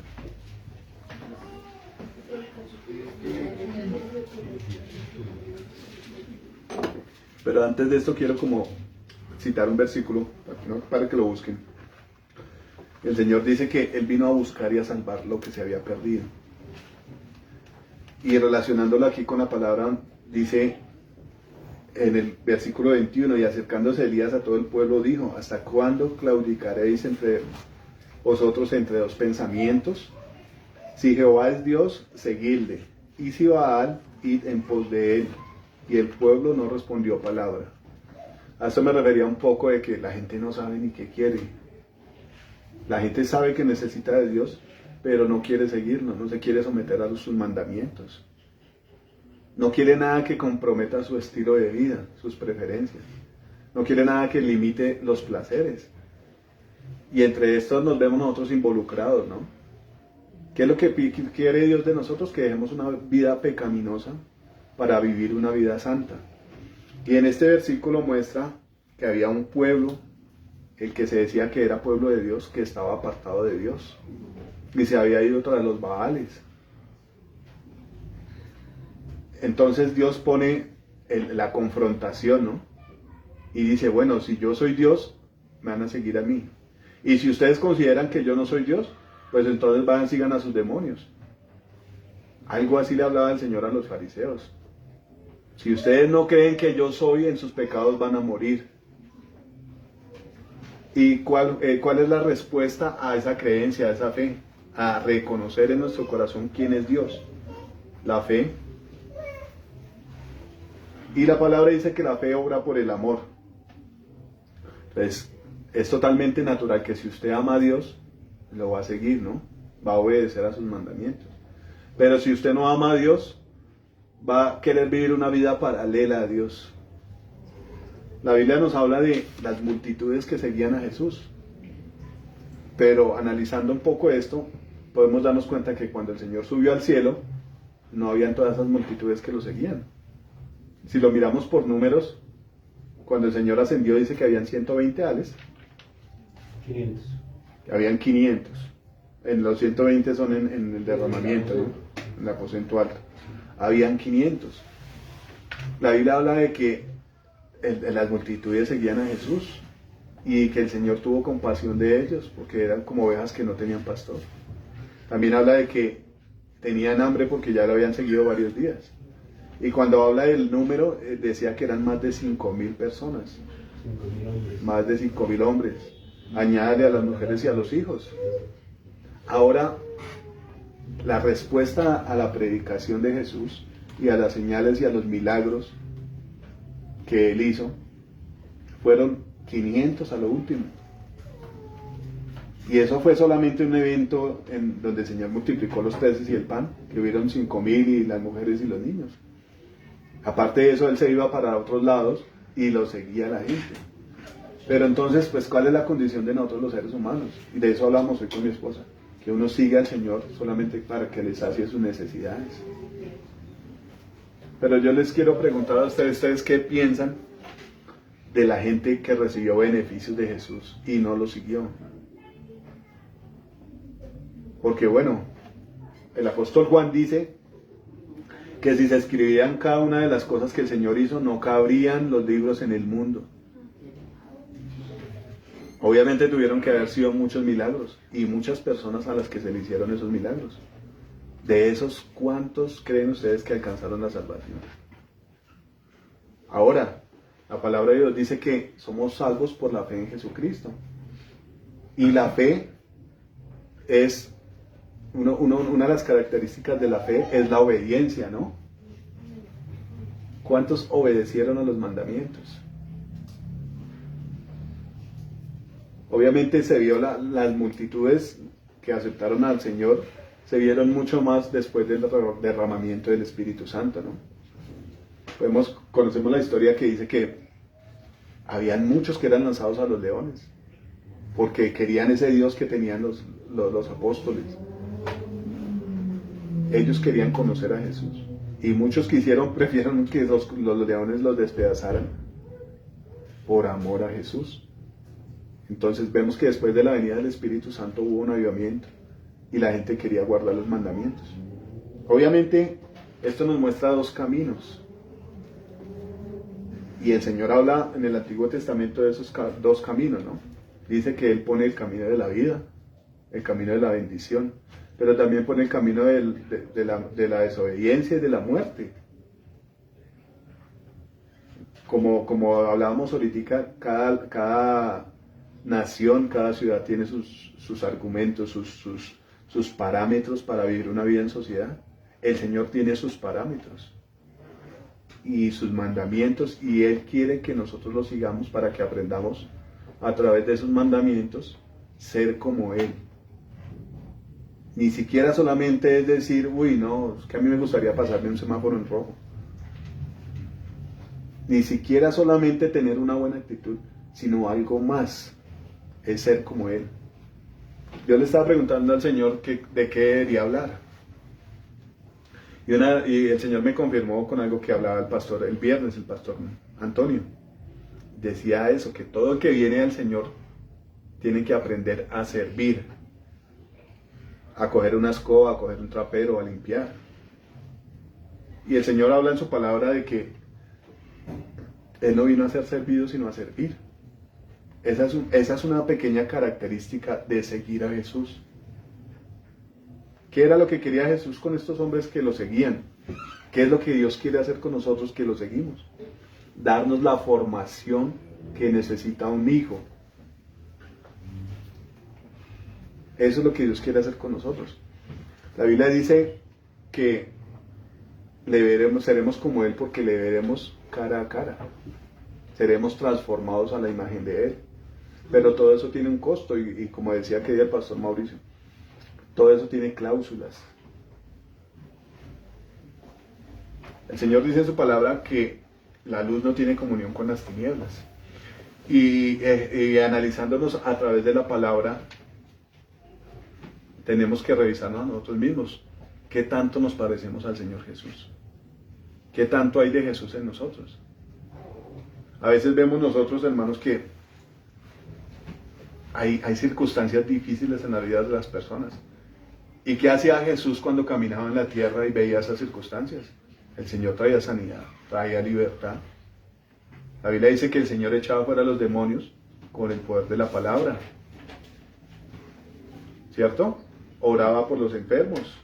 Pero antes de esto quiero como citar un versículo, ¿no? Para que lo busquen. El Señor dice que Él vino a buscar y a salvar lo que se había perdido. Y relacionándolo aquí con la palabra, dice en el versículo 21, y acercándose Elías a todo el pueblo dijo, ¿hasta cuándo claudicaréis entre vosotros entre dos pensamientos. Si Jehová es Dios, seguidle, y si Baal, id en pos de él. Y el pueblo no respondió palabra. A esto me refería un poco de que la gente no sabe ni qué quiere. La gente sabe que necesita de Dios, pero no quiere seguirlo, no se quiere someter a sus mandamientos. No quiere nada que comprometa su estilo de vida, sus preferencias. No quiere nada que limite los placeres. Y entre estos nos vemos nosotros involucrados, ¿no? ¿Qué es lo que quiere Dios de nosotros? Que dejemos una vida pecaminosa para vivir una vida santa. Y en este versículo muestra que había un pueblo, el que se decía que era pueblo de Dios, que estaba apartado de Dios. Y se había ido tras los Baales. Entonces Dios pone la confrontación, ¿no? Y dice, bueno, si yo soy Dios, me van a seguir a mí. Y si ustedes consideran que yo no soy Dios, pues entonces vayan, sigan a sus demonios. Algo así le hablaba el Señor a los fariseos. Si ustedes no creen que yo soy, en sus pecados van a morir. ¿Y cuál es la respuesta a esa creencia, a esa fe? A reconocer en nuestro corazón quién es Dios. La fe. Y la palabra dice que la fe obra por el amor. Entonces, es totalmente natural que si usted ama a Dios, lo va a seguir, ¿no? Va a obedecer a sus mandamientos. Pero si usted no ama a Dios, va a querer vivir una vida paralela a Dios. La Biblia nos habla de las multitudes que seguían a Jesús. Pero analizando un poco esto, podemos darnos cuenta que cuando el Señor subió al cielo, no habían todas esas multitudes que lo seguían. Si lo miramos por números, cuando el Señor ascendió dice que habían 120 ales. 500. Habían 500. En los 120 son en el derramamiento, ¿no? En el aposento alto. Habían 500. La Biblia habla de que las multitudes seguían a Jesús y que el Señor tuvo compasión de ellos porque eran como ovejas que no tenían pastor. También habla de que tenían hambre porque ya lo habían seguido varios días. Y cuando habla del número, decía que eran más de 5.000 personas. 5.000 hombres. Más de 5.000 hombres. Añádale a las mujeres y a los hijos. Ahora, la respuesta a la predicación de Jesús y a las señales y a los milagros que él hizo fueron 500 a lo último. Y eso fue solamente un evento en donde el Señor multiplicó los peces y el pan, que hubieron 5.000 y las mujeres y los niños. Aparte de eso, él se iba para otros lados y lo seguía la gente. Pero entonces, pues, ¿cuál es la condición de nosotros los seres humanos? Y de eso hablamos hoy con mi esposa, que uno sigue al Señor solamente para que le sacie sus necesidades. Pero yo les quiero preguntar a ustedes qué piensan de la gente que recibió beneficios de Jesús y no lo siguió. Porque bueno, el apóstol Juan dice que si se escribían cada una de las cosas que el Señor hizo, no cabrían los libros en el mundo. Obviamente tuvieron que haber sido muchos milagros y muchas personas a las que se le hicieron esos milagros. De esos, ¿cuántos creen ustedes que alcanzaron la salvación? Ahora, la palabra de Dios dice que somos salvos por la fe en Jesucristo. Y la fe es, una de las características de la fe es la obediencia, ¿no? ¿Cuántos obedecieron a los mandamientos? Obviamente se vio las multitudes que aceptaron al Señor, se vieron mucho más después del derramamiento del Espíritu Santo, ¿no? Conocemos la historia que dice que habían muchos que eran lanzados a los leones, porque querían ese Dios que tenían los apóstoles. Ellos querían conocer a Jesús. Y muchos prefirieron que los leones los despedazaran por amor a Jesús. Entonces vemos que después de la venida del Espíritu Santo hubo un avivamiento y la gente quería guardar los mandamientos. Obviamente esto nos muestra dos caminos. Y el Señor habla en el Antiguo Testamento de esos dos caminos, ¿no? Dice que Él pone el camino de la vida, el camino de la bendición, pero también pone el camino de la desobediencia y de la muerte. Como hablábamos ahorita, cada nación, cada ciudad tiene sus argumentos, sus parámetros para vivir una vida en sociedad. El Señor tiene sus parámetros y sus mandamientos, y Él quiere que nosotros los sigamos para que aprendamos a través de esos mandamientos ser como Él. Ni siquiera solamente es decir, uy, no, es que a mí me gustaría pasarme un semáforo en rojo. Ni siquiera solamente tener una buena actitud, sino algo más, es ser como Él. Yo le estaba preguntando al Señor de qué debería hablar. Y el Señor me confirmó con algo que hablaba el pastor el viernes, el pastor Antonio. Decía eso, que todo el que viene al Señor tiene que aprender a servir, a coger una escoba, a coger un trapero, a limpiar. Y el Señor habla en su palabra de que Él no vino a ser servido, sino a servir. Esa es una pequeña característica de seguir a Jesús. ¿Qué era lo que quería Jesús con estos hombres que lo seguían? ¿Qué es lo que Dios quiere hacer con nosotros que lo seguimos? Darnos la formación que necesita un hijo. Eso es lo que Dios quiere hacer con nosotros. La Biblia dice que seremos como Él porque le veremos cara a cara. Seremos transformados a la imagen de Él. Pero todo eso tiene un costo y como decía que día el pastor Mauricio, todo eso tiene cláusulas. El Señor dice en su palabra que la luz no tiene comunión con las tinieblas. Y analizándonos a través de la palabra, tenemos que revisarnos a nosotros mismos. ¿Qué tanto nos parecemos al Señor Jesús? ¿Qué tanto hay de Jesús en nosotros? A veces vemos nosotros, hermanos, que hay circunstancias difíciles en la vida de las personas. ¿Y qué hacía Jesús cuando caminaba en la tierra y veía esas circunstancias? El Señor traía sanidad, traía libertad. La Biblia dice que el Señor echaba fuera a los demonios con el poder de la palabra. ¿Cierto? Oraba por los enfermos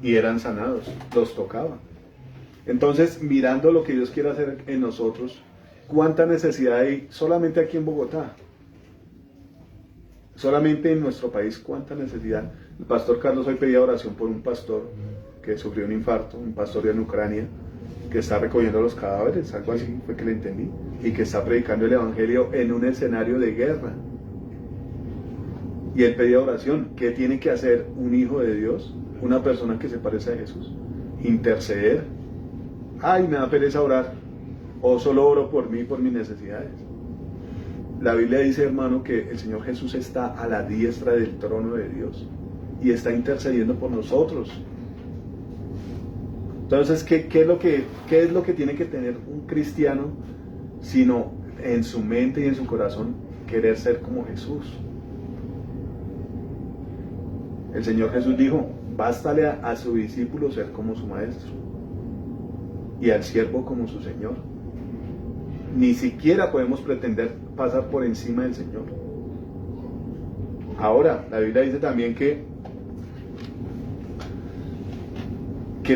y eran sanados, los tocaba. Entonces, mirando lo que Dios quiere hacer en nosotros, ¿cuánta necesidad hay solamente aquí en Bogotá? Solamente en nuestro país, ¿cuánta necesidad? El pastor Carlos hoy pedía oración por un pastor que sufrió un infarto, un pastor en Ucrania, que está recogiendo los cadáveres, algo así fue que le entendí, y que está predicando el evangelio en un escenario de guerra. Y él pedía oración. ¿Qué tiene que hacer un hijo de Dios? Una persona que se parece a Jesús. Interceder. Ay, me da pereza orar. O solo oro por mí, por mis necesidades. La Biblia dice, hermano, que el Señor Jesús está a la diestra del trono de Dios y está intercediendo por nosotros. Entonces, ¿qué es lo que tiene que tener un cristiano sino en su mente y en su corazón querer ser como Jesús? El Señor Jesús dijo, bástale a su discípulo ser como su maestro y al siervo como su Señor. Ni siquiera podemos pretender pasar por encima del Señor. Ahora, la Biblia dice también que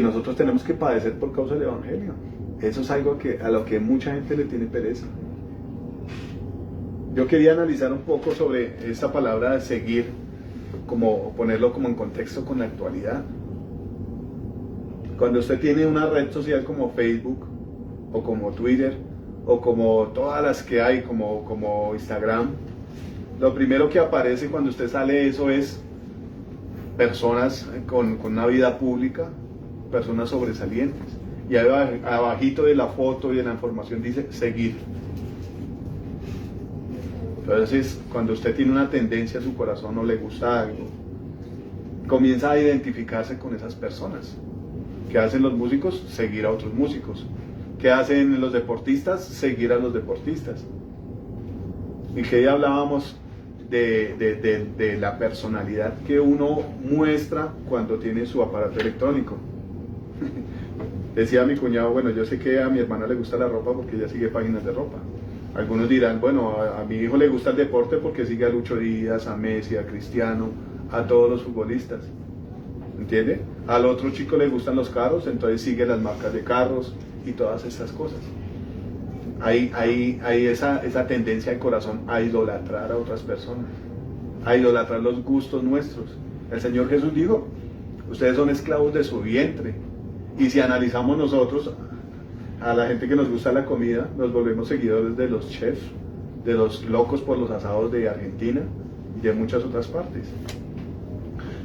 nosotros tenemos que padecer por causa del Evangelio. Eso es algo a lo que mucha gente le tiene pereza. Yo quería analizar un poco sobre esta palabra de seguir, como ponerlo como en contexto con la actualidad. Cuando usted tiene una red social como Facebook o como Twitter o como todas las que hay, como Instagram, lo primero que aparece cuando usted sale eso es personas con una vida pública, personas sobresalientes, y abajito de la foto y de la información dice seguir. Entonces, cuando usted tiene una tendencia a su corazón o le gusta algo, comienza a identificarse con esas personas. ¿Qué hacen los músicos? Seguir a otros músicos. ¿Qué hacen los deportistas? Seguir a los deportistas. Y que ya hablábamos de la personalidad que uno muestra cuando tiene su aparato electrónico. Decía mi cuñado, bueno, yo sé que a mi hermana le gusta la ropa porque ella sigue páginas de ropa. Algunos dirán, bueno, a mi hijo le gusta el deporte porque sigue a Lucho Díaz, a Messi, a Cristiano, a todos los futbolistas. ¿Entiende? Al otro chico le gustan los carros, entonces sigue las marcas de carros y todas esas cosas. Hay esa tendencia del corazón a idolatrar a otras personas, a idolatrar los gustos nuestros. El Señor Jesús dijo, ustedes son esclavos de su vientre. Y si analizamos nosotros, a la gente que nos gusta la comida, nos volvemos seguidores de los chefs, de los locos por los asados de Argentina y de muchas otras partes.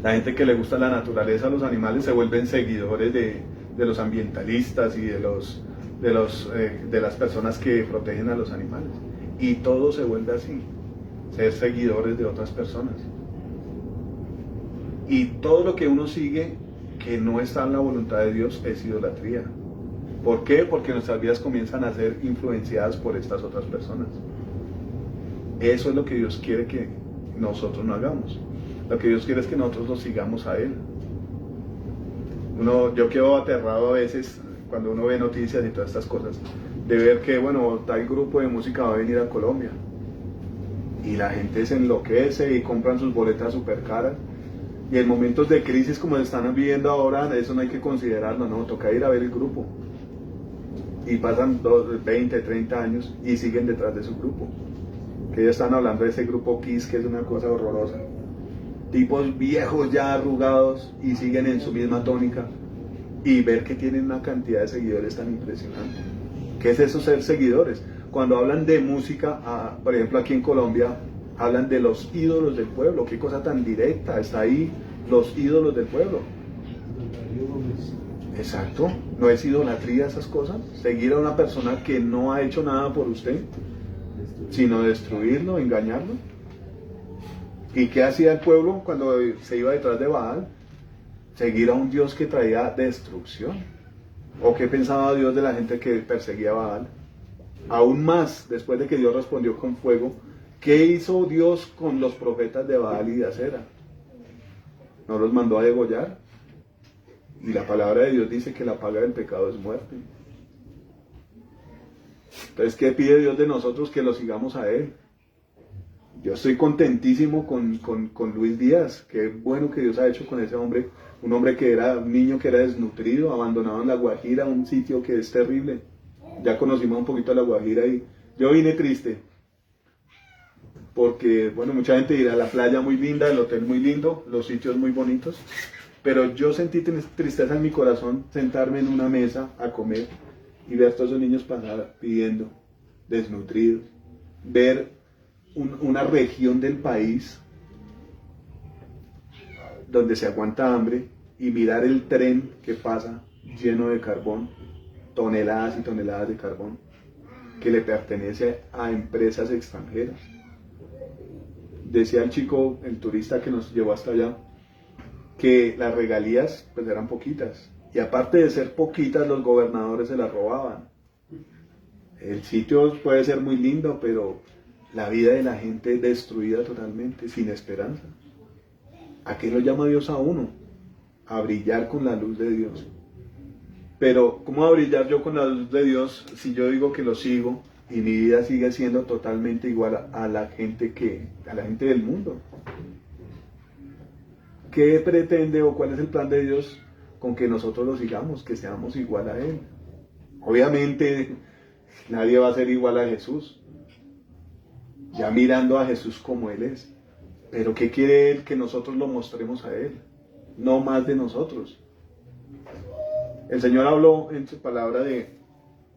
La gente que le gusta la naturaleza, los animales, se vuelven seguidores de los ambientalistas y de las personas que protegen a los animales. Y todo se vuelve así, ser seguidores de otras personas. Y todo lo que uno sigue que no está en la voluntad de Dios es idolatría. ¿Por qué? Porque nuestras vidas comienzan a ser influenciadas por estas otras personas. Eso es lo que Dios quiere que nosotros no hagamos. Lo que Dios quiere es que nosotros lo sigamos a Él. Yo quedo aterrado a veces cuando uno ve noticias y todas estas cosas, de ver que, bueno, tal grupo de música va a venir a Colombia. Y la gente se enloquece y compran sus boletas súper caras. Y en momentos de crisis como se están viviendo ahora, eso no hay que considerarlo, no, toca ir a ver el grupo. Y pasan 20, 30 años y siguen detrás de su grupo. Que ellos están hablando de ese grupo Kiss, que es una cosa horrorosa. Tipos viejos ya arrugados y siguen en su misma tónica. Y ver que tienen una cantidad de seguidores tan impresionante. ¿Qué es eso, ser seguidores? Cuando hablan de música, por ejemplo aquí en Colombia, hablan de los ídolos del pueblo. Qué cosa tan directa, está ahí, los ídolos del pueblo. Exacto, ¿no es idolatría esas cosas? Seguir a una persona que no ha hecho nada por usted, sino destruirlo, engañarlo. ¿Y qué hacía el pueblo cuando se iba detrás de Baal? Seguir a un Dios que traía destrucción. ¿O qué pensaba Dios de la gente que perseguía a Baal? Aún más, después de que Dios respondió con fuego, ¿qué hizo Dios con los profetas de Baal y de Acera? ¿No los mandó a degollar? Y la palabra de Dios dice que la paga del pecado es muerte. Entonces, ¿qué pide Dios de nosotros? Que lo sigamos a Él. Yo estoy contentísimo con Luis Díaz. Qué bueno que Dios ha hecho con ese hombre. Un hombre que era un niño que era desnutrido, abandonado en La Guajira, un sitio que es terrible. Ya conocimos un poquito a La Guajira y yo vine triste. Porque, bueno, mucha gente dirá, la playa muy linda, el hotel muy lindo, los sitios muy bonitos. Pero yo sentí tristeza en mi corazón sentarme en una mesa a comer y ver a todos esos niños pasar pidiendo, desnutridos. Ver una región del país donde se aguanta hambre y mirar el tren que pasa lleno de carbón, toneladas y toneladas de carbón, que le pertenece a empresas extranjeras. Decía el chico, el turista que nos llevó hasta allá, que las regalías pues eran poquitas, y aparte de ser poquitas, los gobernadores se las robaban. El sitio puede ser muy lindo, pero la vida de la gente destruida totalmente, sin esperanza. ¿A qué lo llama Dios a uno? A brillar con la luz de Dios. Pero ¿cómo va a brillar yo con la luz de Dios si yo digo que lo sigo y mi vida sigue siendo totalmente igual a la gente del mundo? ¿Qué pretende o cuál es el plan de Dios con que nosotros lo sigamos, que seamos igual a Él? Obviamente nadie va a ser igual a Jesús, ya mirando a Jesús como Él es. Pero ¿qué quiere Él? Que nosotros lo mostremos a Él, no más de nosotros. El Señor habló en su palabra de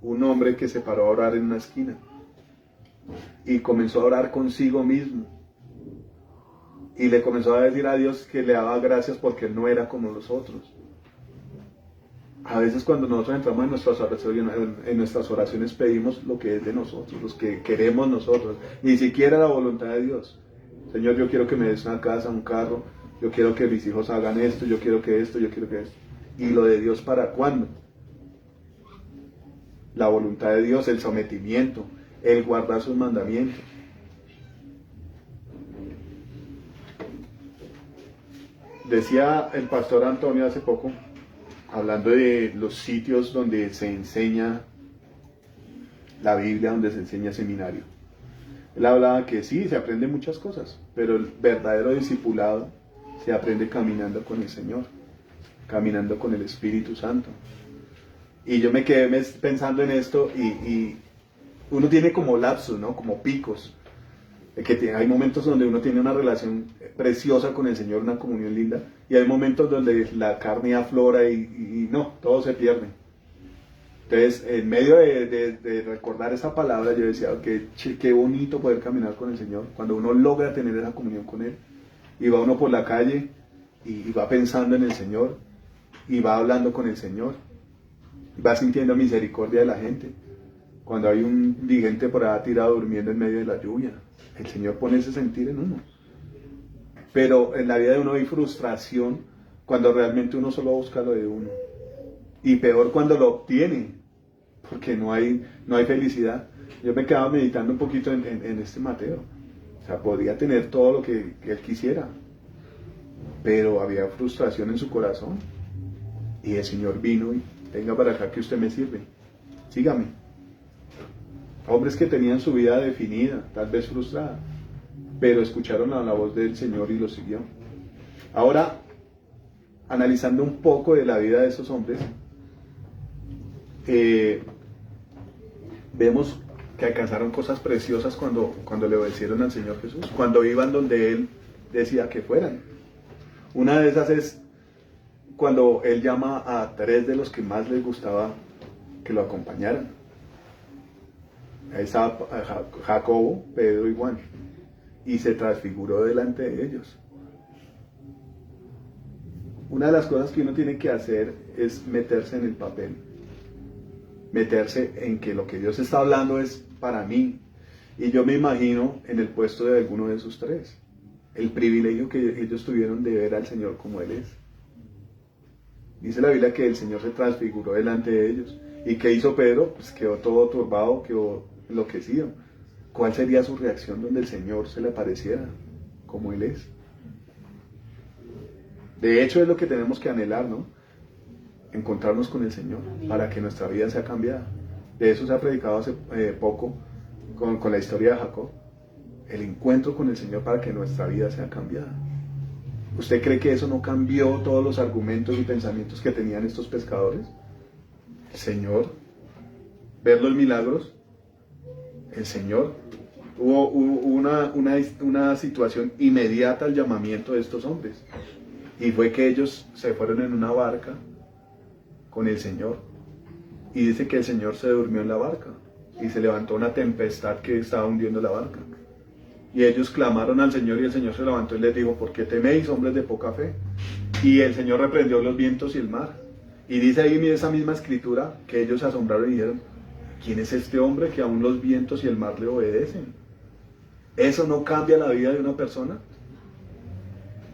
un hombre que se paró a orar en una esquina y comenzó a orar consigo mismo. Y le comenzó a decir a Dios que le daba gracias porque Él no era como los otros. A veces cuando nosotros entramos en nuestras oraciones pedimos lo que es de nosotros, lo que queremos nosotros, ni siquiera la voluntad de Dios. Señor, yo quiero que me des una casa, un carro, yo quiero que mis hijos hagan esto, yo quiero que esto. ¿Y lo de Dios para cuándo? La voluntad de Dios, el sometimiento, el guardar sus mandamientos. Decía el pastor Antonio hace poco, hablando de los sitios donde se enseña la Biblia, donde se enseña seminario. Él hablaba que sí, se aprende muchas cosas, pero el verdadero discipulado se aprende caminando con el Señor, caminando con el Espíritu Santo. Y yo me quedé pensando en esto y uno tiene como lapsos, ¿no? Como picos. Hay momentos donde uno tiene una relación preciosa con el Señor, una comunión linda, y hay momentos donde la carne aflora y no, todo se pierde. Entonces, en medio de recordar esa palabra, yo decía, qué bonito poder caminar con el Señor, cuando uno logra tener esa comunión con Él, y va uno por la calle, y va pensando en el Señor, y va hablando con el Señor, va sintiendo misericordia de la gente. Cuando hay un indigente por allá tirado durmiendo en medio de la lluvia, el Señor pone ese sentir en uno. Pero en la vida de uno hay frustración cuando realmente uno solo busca lo de uno. Y peor cuando lo obtiene, porque no hay felicidad. Yo me quedaba meditando un poquito en este Mateo. O sea, podía tener todo lo que él quisiera, pero había frustración en su corazón. Y el Señor vino y venga para acá que usted me sirve. Sígame. Hombres que tenían su vida definida, tal vez frustrada, pero escucharon la voz del Señor y lo siguió. Ahora, analizando un poco de la vida de esos hombres, vemos que alcanzaron cosas preciosas cuando le obedecieron al Señor Jesús, cuando iban donde Él decía que fueran. Una de esas es cuando Él llama a 3 de los que más les gustaba que lo acompañaran. Ahí estaba Jacobo, Pedro y Juan, y se transfiguró delante de ellos. Una de las cosas que uno tiene que hacer es meterse en el papel, meterse en que lo que Dios está hablando es para mí, y yo me imagino en el puesto de alguno de esos 3, el privilegio que ellos tuvieron de ver al Señor como Él es. Dice la Biblia que el Señor se transfiguró delante de ellos. ¿Y qué hizo Pedro? Pues quedó todo turbado, quedó enloquecido. ¿Cuál sería su reacción donde el Señor se le apareciera como Él es? De hecho es lo que tenemos que anhelar, ¿no? Encontrarnos con el Señor para que nuestra vida sea cambiada. De eso se ha predicado hace poco con la historia de Jacob. El encuentro con el Señor para que nuestra vida sea cambiada. ¿Usted cree que eso no cambió todos los argumentos y pensamientos que tenían estos pescadores? El Señor, ver los milagros, el Señor. Hubo una situación inmediata al llamamiento de estos hombres. Y fue que ellos se fueron en una barca con el Señor. Y dice que el Señor se durmió en la barca. Y se levantó una tempestad que estaba hundiendo la barca. Y ellos clamaron al Señor y el Señor se levantó y les dijo, ¿por qué teméis, hombres de poca fe? Y el Señor reprendió los vientos y el mar. Y dice ahí en esa misma escritura que ellos se asombraron y dijeron, ¿quién es este hombre que aún los vientos y el mar le obedecen? ¿Eso no cambia la vida de una persona?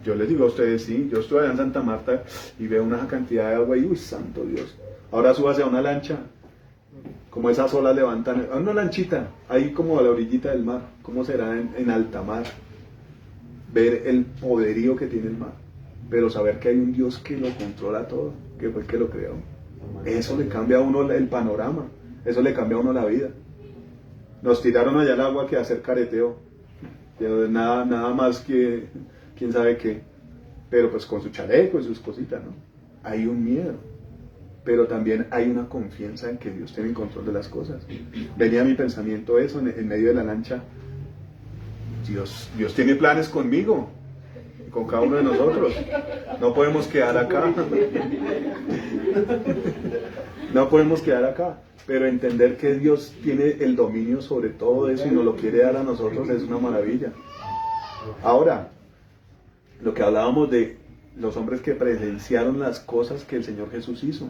Yo les digo a ustedes, sí, yo estuve allá en Santa Marta y veo una cantidad de agua y uy, santo Dios. Ahora súbase a una lancha, como esas olas levantan, a una lanchita, ahí como a la orillita del mar, ¿cómo será en alta mar? Ver el poderío que tiene el mar, pero saber que hay un Dios que lo controla todo, que fue el que lo creó. Eso le cambia a uno el panorama, eso le cambia a uno la vida. Nos tiraron allá al agua que hacer careteo, nada más que quién sabe qué, pero pues con su chaleco y sus cositas, ¿no? Hay un miedo, pero también hay una confianza en que Dios tiene el control de las cosas. Venía a mi pensamiento eso en medio de la lancha. Dios tiene planes conmigo, con cada uno de nosotros. No podemos quedar acá. No podemos quedar acá. Pero entender que Dios tiene el dominio sobre todo eso y nos lo quiere dar a nosotros es una maravilla. Ahora, lo que hablábamos de los hombres que presenciaron las cosas que el Señor Jesús hizo,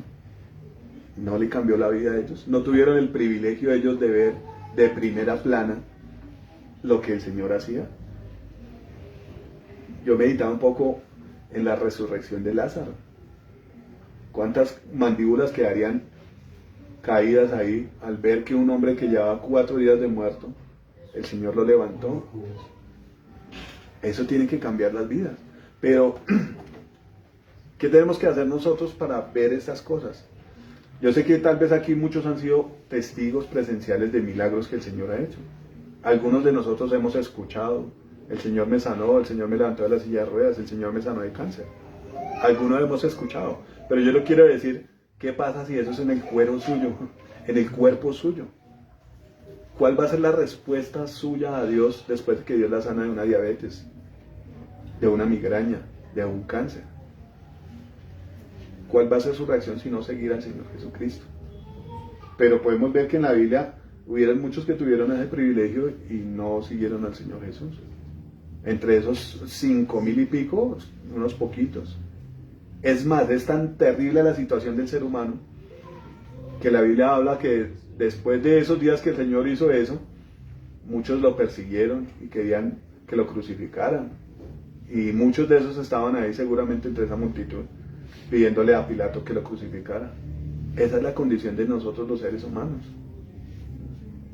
no le cambió la vida a ellos. No tuvieron el privilegio ellos de ver de primera plana lo que el Señor hacía. Yo meditaba un poco en la resurrección de Lázaro. ¿Cuántas mandíbulas quedarían caídas ahí al ver que un hombre que llevaba 4 días de muerto, el Señor lo levantó? Eso tiene que cambiar las vidas. Pero, ¿qué tenemos que hacer nosotros para ver estas cosas? Yo sé que tal vez aquí muchos han sido testigos presenciales de milagros que el Señor ha hecho. Algunos de nosotros hemos escuchado, el Señor me sanó, el Señor me levantó de la silla de ruedas, el Señor me sanó de cáncer. Algunos hemos escuchado, pero yo le quiero decir, ¿qué pasa si eso es en el cuero suyo, en el cuerpo suyo? ¿Cuál va a ser la respuesta suya a Dios después de que Dios la sana de una diabetes, de una migraña, de un cáncer? ¿Cuál va a ser su reacción si no seguir al Señor Jesucristo? Pero podemos ver que en la Biblia hubieron muchos que tuvieron ese privilegio y no siguieron al Señor Jesús. Entre esos 5,000 y pico, unos poquitos. Es más, es tan terrible la situación del ser humano que la Biblia habla que después de esos días que el Señor hizo eso, muchos lo persiguieron y querían que lo crucificaran. Y muchos de esos estaban ahí seguramente entre esa multitud, pidiéndole a Pilato que lo crucificara. Esa es la condición de nosotros los seres humanos.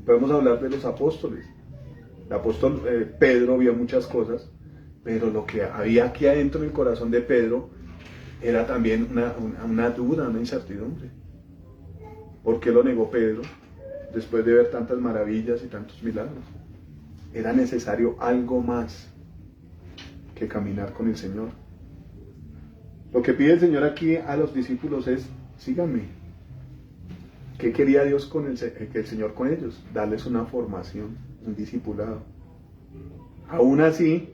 Podemos hablar de los apóstoles. El apóstol Pedro vio muchas cosas, pero lo que había aquí adentro en el corazón de Pedro era también una duda, una incertidumbre. ¿Por qué lo negó Pedro después de ver tantas maravillas y tantos milagros? Era necesario algo más que caminar con el Señor. Lo que pide el Señor aquí a los discípulos es: síganme. ¿Qué quería Dios con el Señor con ellos? Darles una formación, un discipulado. Aún así,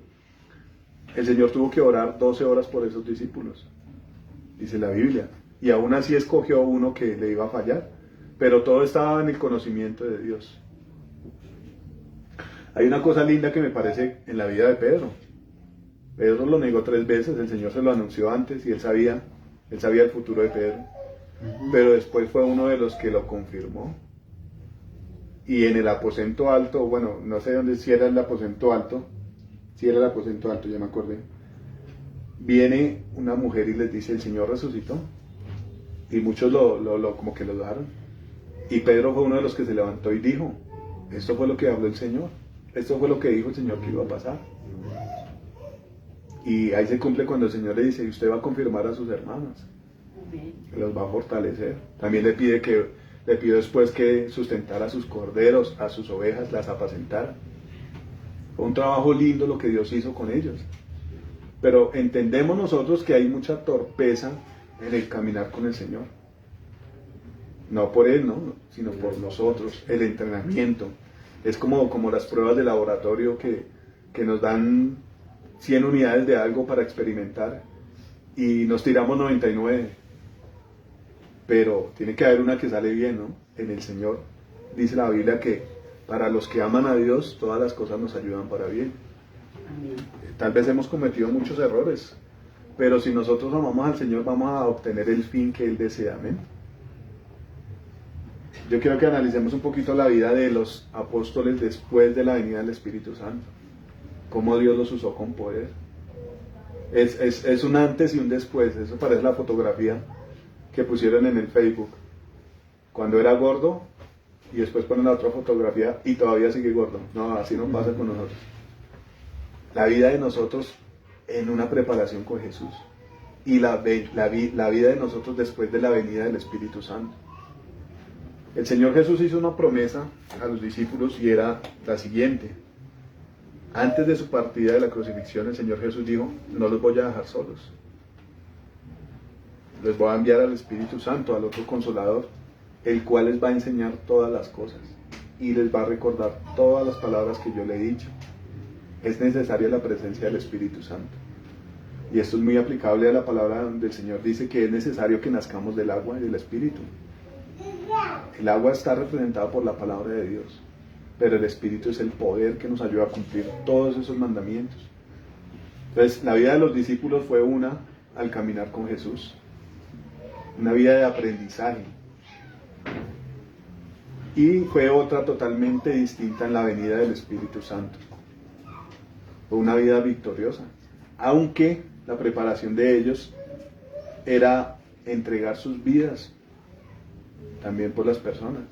el Señor tuvo que orar 12 horas por esos discípulos, dice la Biblia. Y aún así escogió uno que le iba a fallar, pero todo estaba en el conocimiento de Dios. Hay una cosa linda que me parece en la vida de Pedro. Pedro lo negó 3 veces, el Señor se lo anunció antes y él sabía el futuro de Pedro. Pero después fue uno de los que lo confirmó. Y en el aposento alto, bueno, no sé dónde, si era el aposento alto, ya me acordé. Viene una mujer y les dice: el Señor resucitó. Y muchos como que lo dudaron. Y Pedro fue uno de los que se levantó y dijo: esto fue lo que habló el Señor. Esto fue lo que dijo el Señor que iba a pasar. Y ahí se cumple cuando el Señor le dice: y usted va a confirmar a sus hermanos. Que los va a fortalecer. También le pidió después que sustentara a sus corderos, a sus ovejas, las apacentara. Fue un trabajo lindo lo que Dios hizo con ellos. Pero entendemos nosotros que hay mucha torpeza en el caminar con el Señor. No por Él, ¿no? Sino por nosotros. El entrenamiento. Es como las pruebas de laboratorio que nos dan 100 unidades de algo para experimentar y nos tiramos 99. Pero tiene que haber una que sale bien, ¿no? En el Señor dice la Biblia que para los que aman a Dios todas las cosas nos ayudan para bien. Amén. Tal vez hemos cometido muchos errores, pero si nosotros amamos al Señor vamos a obtener el fin que Él desea. Amén. Yo quiero que analicemos un poquito la vida de los apóstoles después de la venida del Espíritu Santo. Cómo Dios los usó con poder. Es un antes y un después. Eso parece la fotografía que pusieron en el Facebook. Cuando era gordo y después ponen la otra fotografía y todavía sigue gordo. No, así no pasa con nosotros. La vida de nosotros en una preparación con Jesús. Y la vida de nosotros después de la venida del Espíritu Santo. El Señor Jesús hizo una promesa a los discípulos y era la siguiente. Antes de su partida de la crucifixión, el Señor Jesús dijo: no los voy a dejar solos. Les voy a enviar al Espíritu Santo, al otro Consolador, el cual les va a enseñar todas las cosas y les va a recordar todas las palabras que yo le he dicho. Es necesaria la presencia del Espíritu Santo. Y esto es muy aplicable a la palabra donde el Señor dice que es necesario que nazcamos del agua y del Espíritu. El agua está representada por la palabra de Dios, pero el Espíritu es el poder que nos ayuda a cumplir todos esos mandamientos. Entonces, la vida de los discípulos fue una al caminar con Jesús, una vida de aprendizaje, y fue otra totalmente distinta en la venida del Espíritu Santo. Fue una vida victoriosa, aunque la preparación de ellos era entregar sus vidas también por las personas.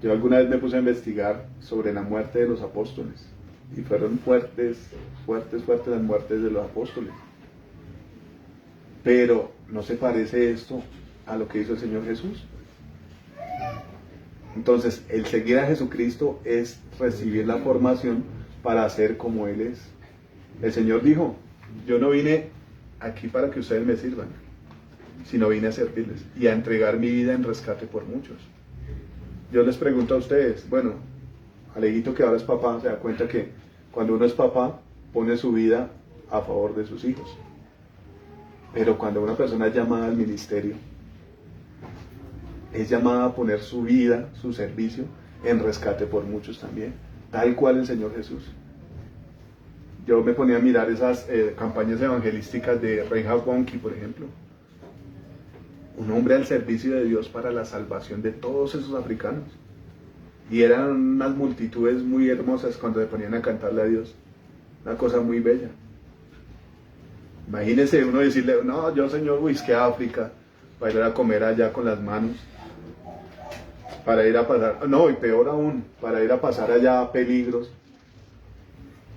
Yo alguna vez me puse a investigar sobre la muerte de los apóstoles y fueron fuertes las muertes de los apóstoles. Pero ¿no se parece esto a lo que hizo el Señor Jesús? Entonces, el seguir a Jesucristo es recibir la formación para ser como Él es. El Señor dijo: yo no vine aquí para que ustedes me sirvan, sino vine a servirles y a entregar mi vida en rescate por muchos. Yo les pregunto a ustedes, bueno, Alejito que ahora es papá, se da cuenta que cuando uno es papá, pone su vida a favor de sus hijos. Pero cuando una persona es llamada al ministerio, es llamada a poner su vida, su servicio, en rescate por muchos también, tal cual el Señor Jesús. Yo me ponía a mirar esas campañas evangelísticas de Reinhard Bonnke, por ejemplo. Un hombre al servicio de Dios para la salvación de todos esos africanos. Y eran unas multitudes muy hermosas cuando se ponían a cantarle a Dios. Una cosa muy bella. Imagínese uno decirle, no, yo Señor, uy, es que África, para ir a comer allá con las manos, para ir a pasar, no, y peor aún, para ir a pasar allá peligros,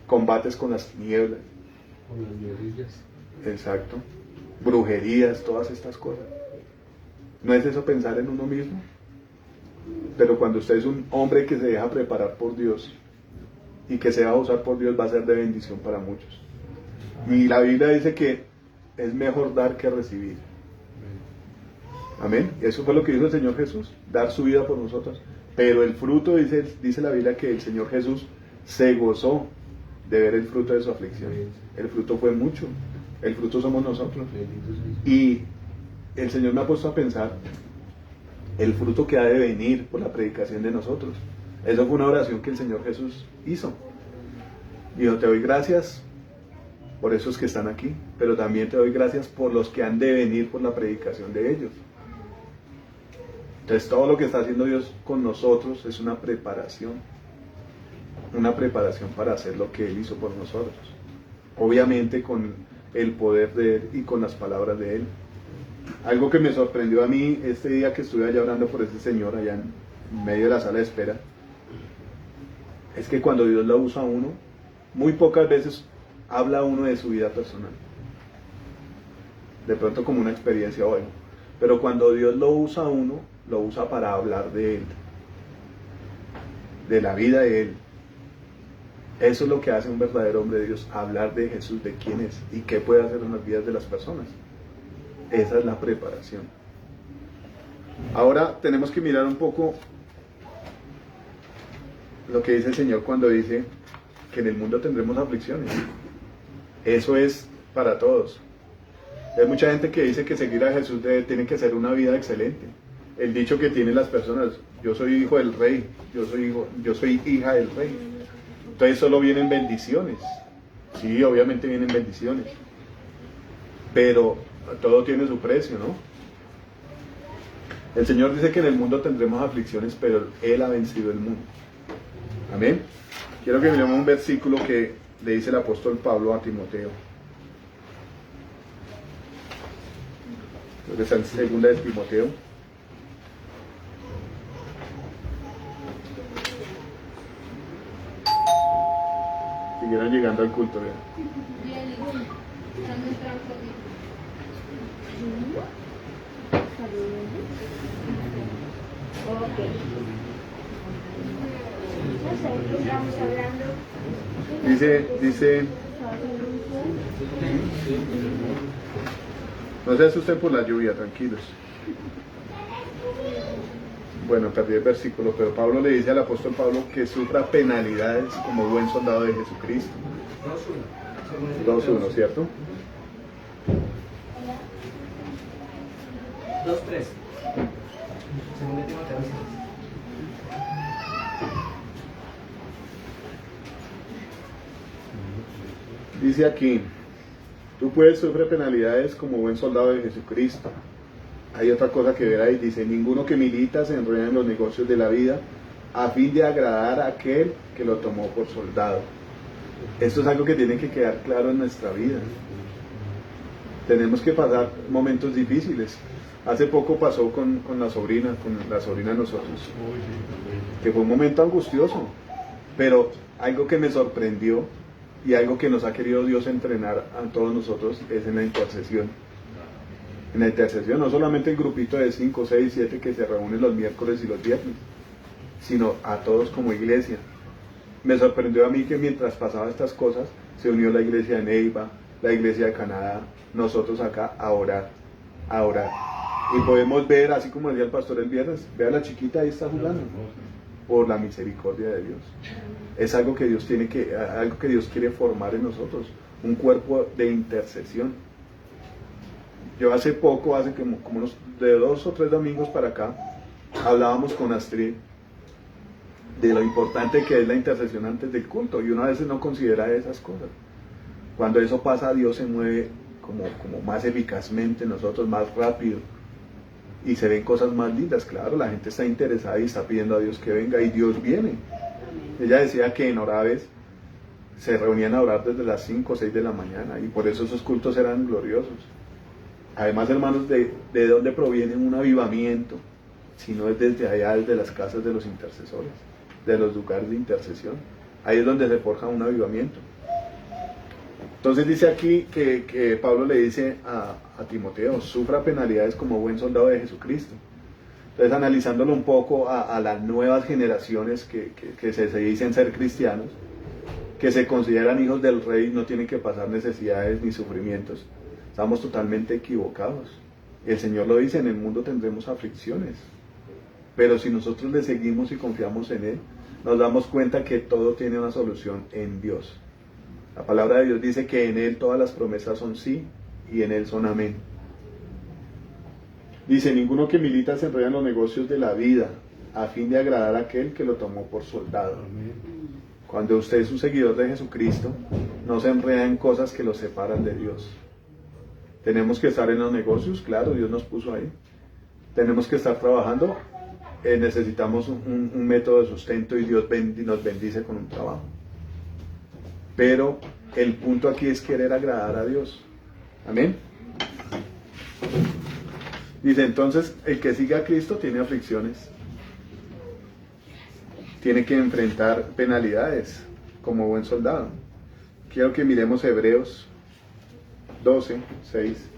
combates con las tinieblas. Con las guerrillas. Exacto. Brujerías, todas estas cosas. ¿No es eso pensar en uno mismo? Pero cuando usted es un hombre que se deja preparar por Dios y que se va a usar por Dios, va a ser de bendición para muchos. Y la Biblia dice que es mejor dar que recibir. Amén. Y eso fue lo que dijo el Señor Jesús, dar su vida por nosotros. Pero el fruto, dice la Biblia, que el Señor Jesús se gozó de ver el fruto de su aflicción. El fruto fue mucho. El fruto somos nosotros. Y el Señor me ha puesto a pensar el fruto que ha de venir por la predicación de nosotros. Eso fue una oración que el Señor Jesús hizo. Dijo, te doy gracias por esos que están aquí, pero también te doy gracias por los que han de venir por la predicación de ellos. Entonces todo lo que está haciendo Dios con nosotros es una preparación para hacer lo que Él hizo por nosotros. Obviamente con el poder de Él y con las palabras de Él. Algo que me sorprendió a mí este día que estuve allá orando por ese señor allá en medio de la sala de espera, es que cuando Dios lo usa a uno, muy pocas veces habla uno de su vida personal. De pronto como una experiencia o algo. Pero cuando Dios lo usa a uno, lo usa para hablar de Él. De la vida de Él. Eso es lo que hace un verdadero hombre de Dios, hablar de Jesús, de quién es y qué puede hacer en las vidas de las personas. Esa es la preparación. Ahora tenemos que mirar un poco lo que dice el Señor cuando dice que en el mundo tendremos aflicciones. Eso es para todos. Hay mucha gente que dice que seguir a Jesús tiene que ser una vida excelente. El dicho que tienen las personas, yo soy hijo del rey, yo soy hija del rey. Entonces solo vienen bendiciones. Sí, obviamente vienen bendiciones. Pero todo tiene su precio, ¿no? El Señor dice que en el mundo tendremos aflicciones, pero Él ha vencido el mundo. Amén. Quiero que miremos un versículo que le dice el apóstol Pablo a Timoteo. Creo que está en segunda de Timoteo. Siguieron llegando al culto, ¿verdad? Dice, no se asusten por la lluvia, tranquilos. Bueno, perdí el versículo, pero Pablo le dice al apóstol Pablo que sufra penalidades como buen soldado de Jesucristo. 2:1, ¿cierto? 2:3. Según Timoteo 6. Dice aquí, tú puedes sufrir penalidades como buen soldado de Jesucristo. Hay otra cosa que ver ahí, dice, ninguno que milita se enreda en los negocios de la vida a fin de agradar a aquel que lo tomó por soldado. Esto es algo que tiene que quedar claro en nuestra vida. Tenemos que pasar momentos difíciles. Hace poco pasó con la sobrina de nosotros, que fue un momento angustioso, pero algo que me sorprendió y algo que nos ha querido Dios entrenar a todos nosotros es en la intercesión. En la intercesión, no solamente el grupito de 5, 6, 7 que se reúnen los miércoles y los viernes, sino a todos como iglesia. Me sorprendió a mí que mientras pasaba estas cosas, se unió la iglesia de Neiva, la iglesia de Canadá, nosotros acá a orar. Y podemos ver, así como decía el pastor el viernes, vea a la chiquita, ahí está jugando, por la misericordia de Dios. Es algo que Dios algo que Dios quiere formar en nosotros, un cuerpo de intercesión. Yo hace poco, hace como unos de 2 o 3 domingos para acá, hablábamos con Astrid de lo importante que es la intercesión antes del culto, y uno a veces no considera esas cosas. Cuando eso pasa, Dios se mueve como más eficazmente en nosotros, más rápido, y se ven cosas más lindas. Claro, la gente está interesada y está pidiendo a Dios que venga, y Dios viene. Ella decía que en Oraves se reunían a orar desde las 5 o 6 de la mañana, y por eso esos cultos eran gloriosos. Además, hermanos, ¿de dónde proviene un avivamiento? Si no es desde allá, desde las casas de los intercesores, de los lugares de intercesión. Ahí es donde se forja un avivamiento. Entonces dice aquí que Pablo le dice a Timoteo: sufra penalidades como buen soldado de Jesucristo. Entonces, analizándolo un poco a las nuevas generaciones que se dicen ser cristianos, que se consideran hijos del rey, no tienen que pasar necesidades ni sufrimientos. Estamos totalmente equivocados. El Señor lo dice: en el mundo tendremos aflicciones. Pero si nosotros le seguimos y confiamos en Él, nos damos cuenta que todo tiene una solución en Dios. La palabra de Dios dice que en Él todas las promesas son sí y en Él son amén. Dice: ninguno que milita se enreda en los negocios de la vida a fin de agradar a aquel que lo tomó por soldado. Cuando usted es un seguidor de Jesucristo, no se enreda en cosas que lo separan de Dios. Tenemos que estar en los negocios, claro, Dios nos puso ahí. Tenemos que estar trabajando, necesitamos un método de sustento, y Dios nos bendice con un trabajo. Pero el punto aquí es querer agradar a Dios. Amén. Dice entonces: el que sigue a Cristo tiene aflicciones, tiene que enfrentar penalidades como buen soldado. Quiero que miremos Hebreos 12, 6.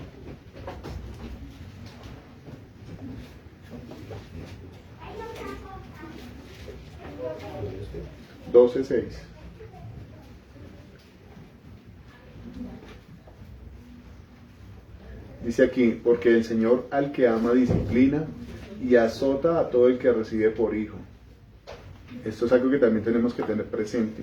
Dice aquí: porque el Señor al que ama disciplina y azota a todo el que recibe por hijo. Esto es algo que también tenemos que tener presente.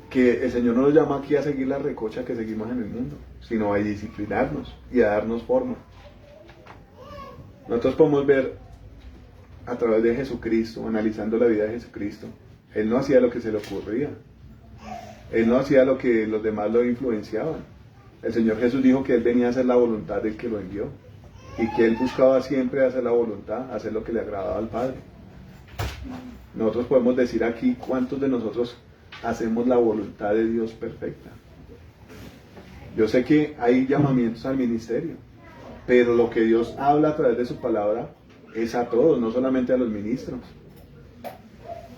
Que el Señor no nos llama aquí a seguir la recocha que seguimos en el mundo, sino a disciplinarnos y a darnos forma. Nosotros podemos ver a través de Jesucristo, analizando la vida de Jesucristo. Él no hacía lo que se le ocurría. Él no hacía lo que los demás lo influenciaban. El Señor Jesús dijo que Él venía a hacer la voluntad del que lo envió, y que Él buscaba siempre hacer la voluntad, hacer lo que le agradaba al Padre. Nosotros podemos decir aquí cuántos de nosotros hacemos la voluntad de Dios perfecta. Yo sé que hay llamamientos al ministerio, pero lo que Dios habla a través de su palabra es a todos, no solamente a los ministros.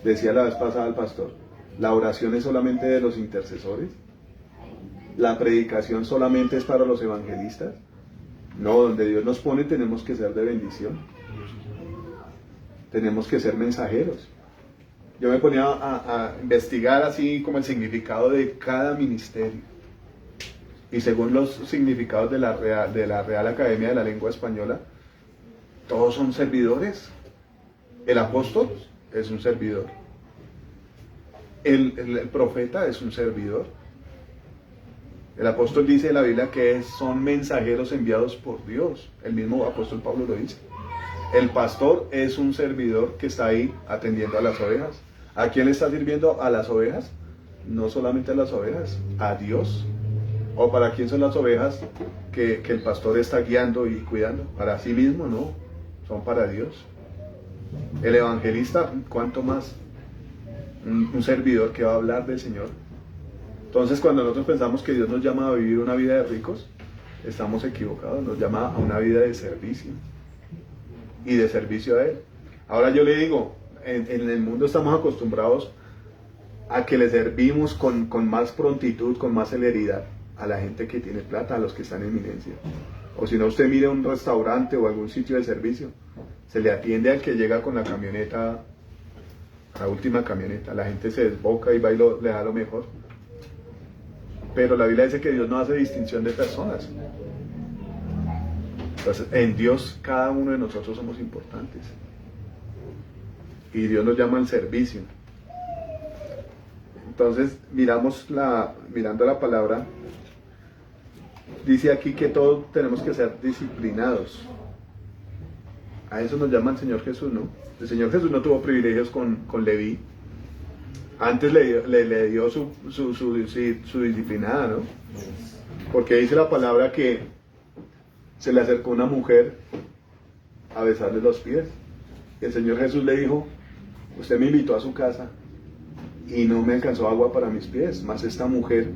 Decía la vez pasada el pastor: la oración es solamente de los intercesores, la predicación solamente es para los evangelistas. No, donde Dios nos pone tenemos que ser de bendición, tenemos que ser mensajeros. Yo me ponía a investigar así como el significado de cada ministerio, y según los significados de la Real Academia de la Lengua Española, todos son servidores. El apóstol es un servidor, el profeta es un servidor. El apóstol dice en la Biblia que son mensajeros enviados por Dios. El mismo apóstol Pablo lo dice. El pastor es un servidor que está ahí atendiendo a las ovejas. ¿A quién le está sirviendo? A las ovejas. No solamente a las ovejas, a Dios. ¿O para quién son las ovejas que el pastor está guiando y cuidando? Para sí mismo, no. Son para Dios. El evangelista, ¿cuánto más? Un servidor que va a hablar del Señor. Entonces, cuando nosotros pensamos que Dios nos llama a vivir una vida de ricos, estamos equivocados. Nos llama a una vida de servicio, y de servicio a Él. Ahora yo le digo, en el mundo estamos acostumbrados a que le servimos con más prontitud, con más celeridad a la gente que tiene plata, a los que están en eminencia. O si no, usted mire un restaurante o algún sitio de servicio, se le atiende al que llega con la camioneta, la última camioneta. La gente se desboca y va y le da lo mejor. Pero la Biblia dice que Dios no hace distinción de personas. Entonces, en Dios cada uno de nosotros somos importantes. Y Dios nos llama al servicio. Entonces, mirando la palabra, dice aquí que todos tenemos que ser disciplinados. A eso nos llama el Señor Jesús, ¿no? El Señor Jesús no tuvo privilegios con Leví. Antes le dio su disciplinada, ¿no? Porque dice la palabra que se le acercó una mujer a besarle los pies. Y el Señor Jesús le dijo: usted me invitó a su casa y no me alcanzó agua para mis pies, mas esta mujer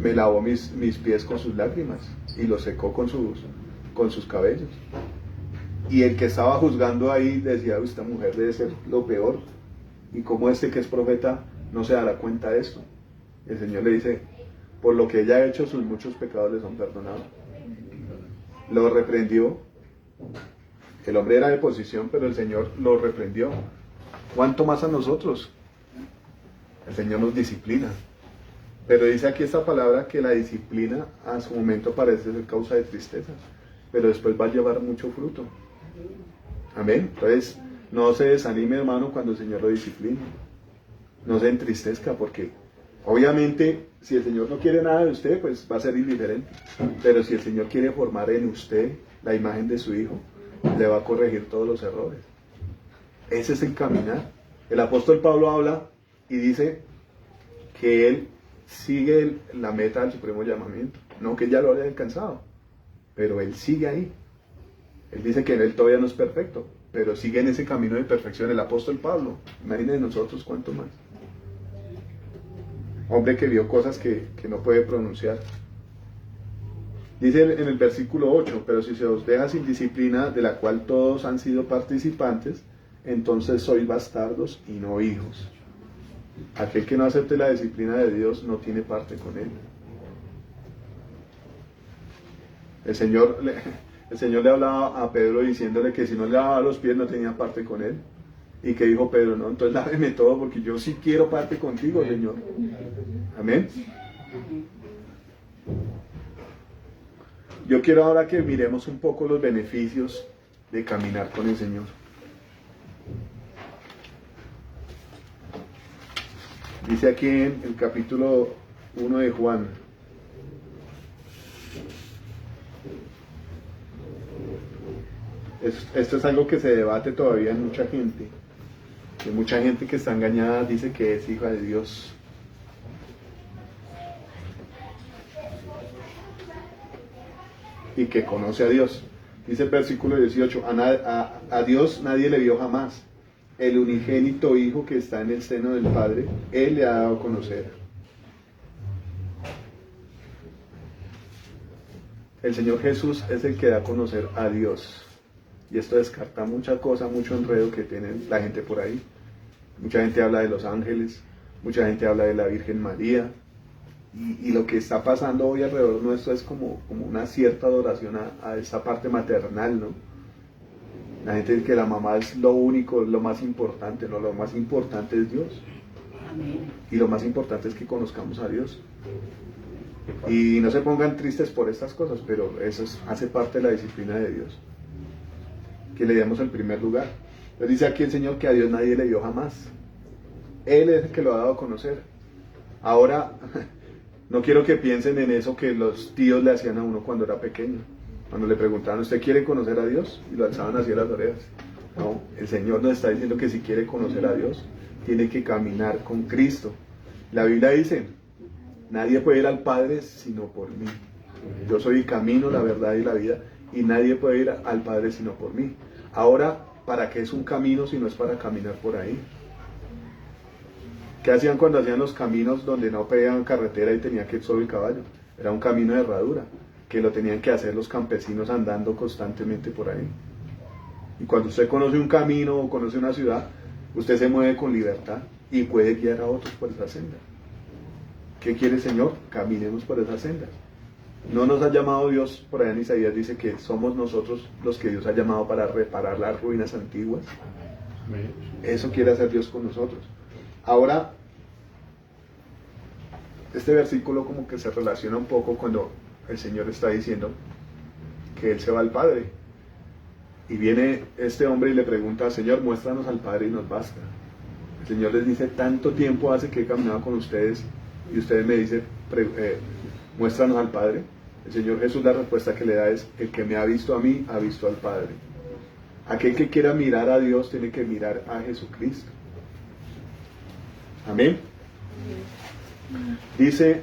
me lavó mis pies con sus lágrimas y los secó con sus cabellos. Y el que estaba juzgando ahí decía: esta mujer debe ser lo peor, y como este que es profeta no se dará cuenta de esto. El Señor le dice: por lo que ella ha hecho, sus muchos pecados le son perdonados. Lo reprendió. El hombre era de posición, pero el Señor lo reprendió. ¿Cuánto más a nosotros? El Señor nos disciplina. Pero dice aquí esta palabra que la disciplina a su momento parece ser causa de tristeza, pero después va a llevar mucho fruto. Amén. Entonces, no se desanime, hermano, cuando el Señor lo disciplina. No se entristezca, porque obviamente si el Señor no quiere nada de usted, pues va a ser indiferente. Pero si el Señor quiere formar en usted la imagen de su Hijo, le va a corregir todos los errores. Ese es el caminar. El apóstol Pablo habla y dice que él sigue la meta del supremo llamamiento. No que ya lo haya alcanzado, pero él sigue ahí. Él dice que él todavía no es perfecto, pero sigue en ese camino de perfección. El apóstol Pablo, imagínense nosotros cuánto más. Hombre que vio cosas que no puede pronunciar. Dice en el versículo 8: pero si se os deja sin disciplina, de la cual todos han sido participantes, entonces sois bastardos y no hijos. Aquel que no acepte la disciplina de Dios no tiene parte con él. El Señor le hablaba a Pedro diciéndole que si no le lavaba los pies no tenía parte con él. Y que dijo Pedro: no, entonces láveme todo, porque yo sí quiero parte contigo, Señor. Amén. Yo quiero ahora que miremos un poco los beneficios de caminar con el Señor. Dice aquí en el capítulo 1 de Juan: esto es algo que se debate todavía en mucha gente. Y mucha gente que está engañada dice que es hija de Dios. Y que conoce a Dios. Dice el versículo 18: a Dios nadie le vio jamás. El unigénito Hijo que está en el seno del Padre, Él le ha dado a conocer. El Señor Jesús es el que da a conocer a Dios. Y esto descarta mucha cosa, mucho enredo que tiene la gente por ahí. Mucha gente habla de los ángeles, mucha gente habla de la Virgen María. Y lo que está pasando hoy alrededor nuestro es como una cierta adoración a esa parte maternal, ¿no? La gente dice que la mamá es lo único, lo más importante, ¿no? Lo más importante es Dios. Y lo más importante es que conozcamos a Dios. Y no se pongan tristes por estas cosas, pero eso hace parte de la disciplina de Dios. Que le demos el primer lugar. Entonces dice aquí el Señor que a Dios nadie le vio jamás. Él es el que lo ha dado a conocer. Ahora, no quiero que piensen en eso que los tíos le hacían a uno cuando era pequeño. Cuando le preguntaban: ¿usted quiere conocer a Dios? Y lo alzaban hacia las orejas. No, el Señor nos está diciendo que si quiere conocer a Dios, tiene que caminar con Cristo. La Biblia dice: nadie puede ir al Padre sino por mí. Yo soy el camino, la verdad y la vida, y nadie puede ir al Padre sino por mí. Ahora, ¿para qué es un camino si no es para caminar por ahí? ¿Qué hacían cuando hacían los caminos donde no pedían carretera y tenía que ir solo el caballo? Era un camino de herradura, que lo tenían que hacer los campesinos andando constantemente por ahí. Y cuando usted conoce un camino o conoce una ciudad, usted se mueve con libertad y puede guiar a otros por esa senda. ¿Qué quiere el Señor? Caminemos por esa senda. No nos ha llamado Dios, por allá en Isaías dice que somos nosotros los que Dios ha llamado para reparar las ruinas antiguas. Eso quiere hacer Dios con nosotros. Ahora, este versículo como que se relaciona un poco cuando el Señor está diciendo que él se va al Padre. Y viene este hombre y le pregunta, Señor, muéstranos al Padre y nos basta. El Señor les dice, tanto tiempo hace que he caminado con ustedes y ustedes me dicen, muéstranos al Padre. El Señor Jesús, la respuesta que le da es, el que me ha visto a mí, ha visto al Padre. Aquel que quiera mirar a Dios tiene que mirar a Jesucristo. Amén. Dice,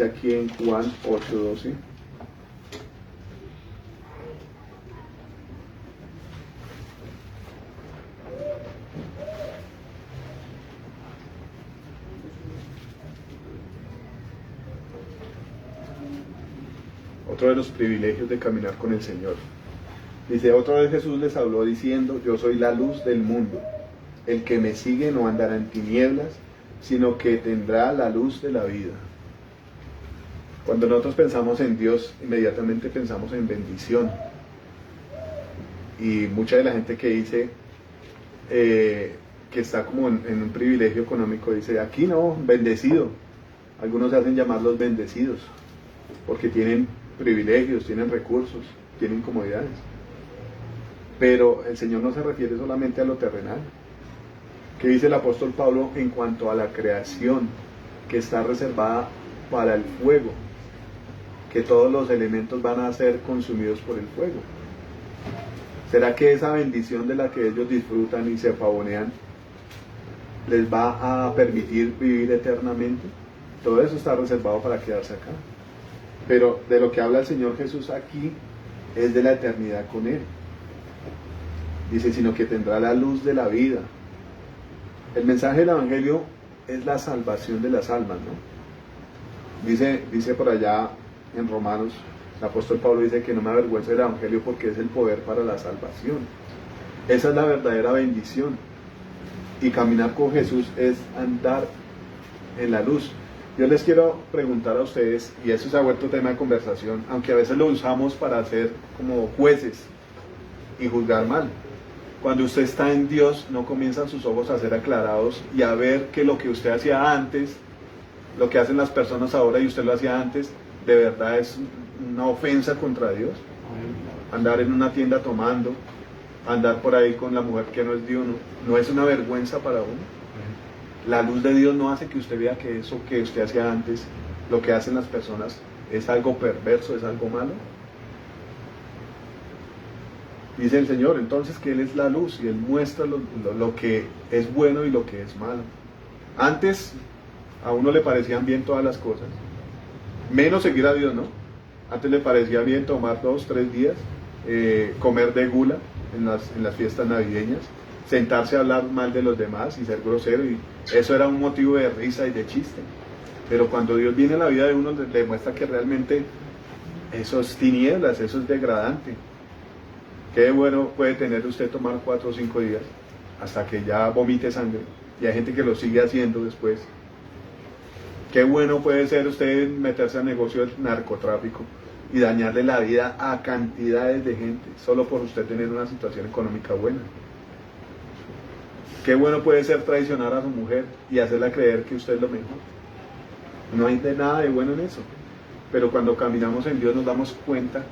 aquí en Juan 8:12. Otro de los privilegios de caminar con el Señor. Dice, otra vez Jesús les habló diciendo, yo soy la luz del mundo. El que me sigue no andará en tinieblas, sino que tendrá la luz de la vida. Cuando nosotros pensamos en Dios, inmediatamente pensamos en bendición. Y mucha de la gente que dice que está como en un privilegio económico, dice, aquí no, bendecido. Algunos se hacen llamar los bendecidos, porque tienen privilegios, tienen recursos, tienen comodidades. Pero el Señor no se refiere solamente a lo terrenal. ¿Qué dice el apóstol Pablo en cuanto a la creación que está reservada para el fuego? Que todos los elementos van a ser consumidos por el fuego. ¿Será que esa bendición de la que ellos disfrutan y se pavonean les va a permitir vivir eternamente? Todo eso está reservado para quedarse acá. Pero de lo que habla el Señor Jesús aquí es de la eternidad con Él. Dice, sino que tendrá la luz de la vida. El mensaje del Evangelio es la salvación de las almas, ¿no? Dice por allá en Romanos, el apóstol Pablo dice que no me avergüenzo del Evangelio porque es el poder para la salvación. Esa es la verdadera bendición. Y caminar con Jesús es andar en la luz. Yo les quiero preguntar a ustedes, y eso se ha vuelto tema de conversación, aunque a veces lo usamos para ser como jueces y juzgar mal. Cuando usted está en Dios, no comienzan sus ojos a ser aclarados y a ver que lo que usted hacía antes, lo que hacen las personas ahora y usted lo hacía antes, de verdad es una ofensa contra Dios. Andar en una tienda tomando, andar por ahí con la mujer que no es de uno, no es una vergüenza para uno. La luz de Dios no hace que usted vea que eso que usted hacía antes, lo que hacen las personas, es algo perverso, es algo malo. Dice el Señor entonces que Él es la luz y Él muestra lo que es bueno y lo que es malo. Antes a uno le parecían bien todas las cosas, menos seguir a Dios, ¿no? Antes le parecía bien tomar 2, 3 días, comer de gula en las fiestas navideñas, sentarse a hablar mal de los demás y ser grosero, y eso era un motivo de risa y de chiste. Pero cuando Dios viene a la vida de uno, le demuestra que realmente eso es tinieblas, eso es degradante. Qué bueno puede tener usted tomar 4 o 5 días hasta que ya vomite sangre, y hay gente que lo sigue haciendo después. Qué bueno puede ser usted meterse al negocio del narcotráfico y dañarle la vida a cantidades de gente solo por usted tener una situación económica buena. Qué bueno puede ser traicionar a su mujer y hacerla creer que usted es lo mejor. No hay nada de bueno en eso. Pero cuando caminamos en Dios nos damos cuenta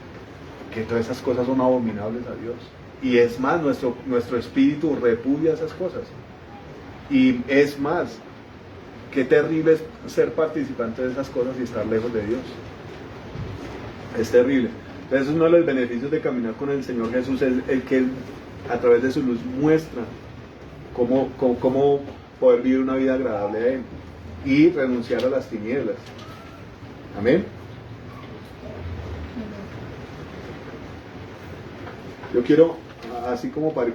que todas esas cosas son abominables a Dios. Y es más, nuestro espíritu repudia esas cosas. Y es más, qué terrible es ser participante de esas cosas y estar lejos de Dios. Es terrible. Entonces uno de los beneficios de caminar con el Señor Jesús es el que a través de su luz muestra cómo poder vivir una vida agradable a Él y renunciar a las tinieblas. Amén. Yo quiero, así como para ir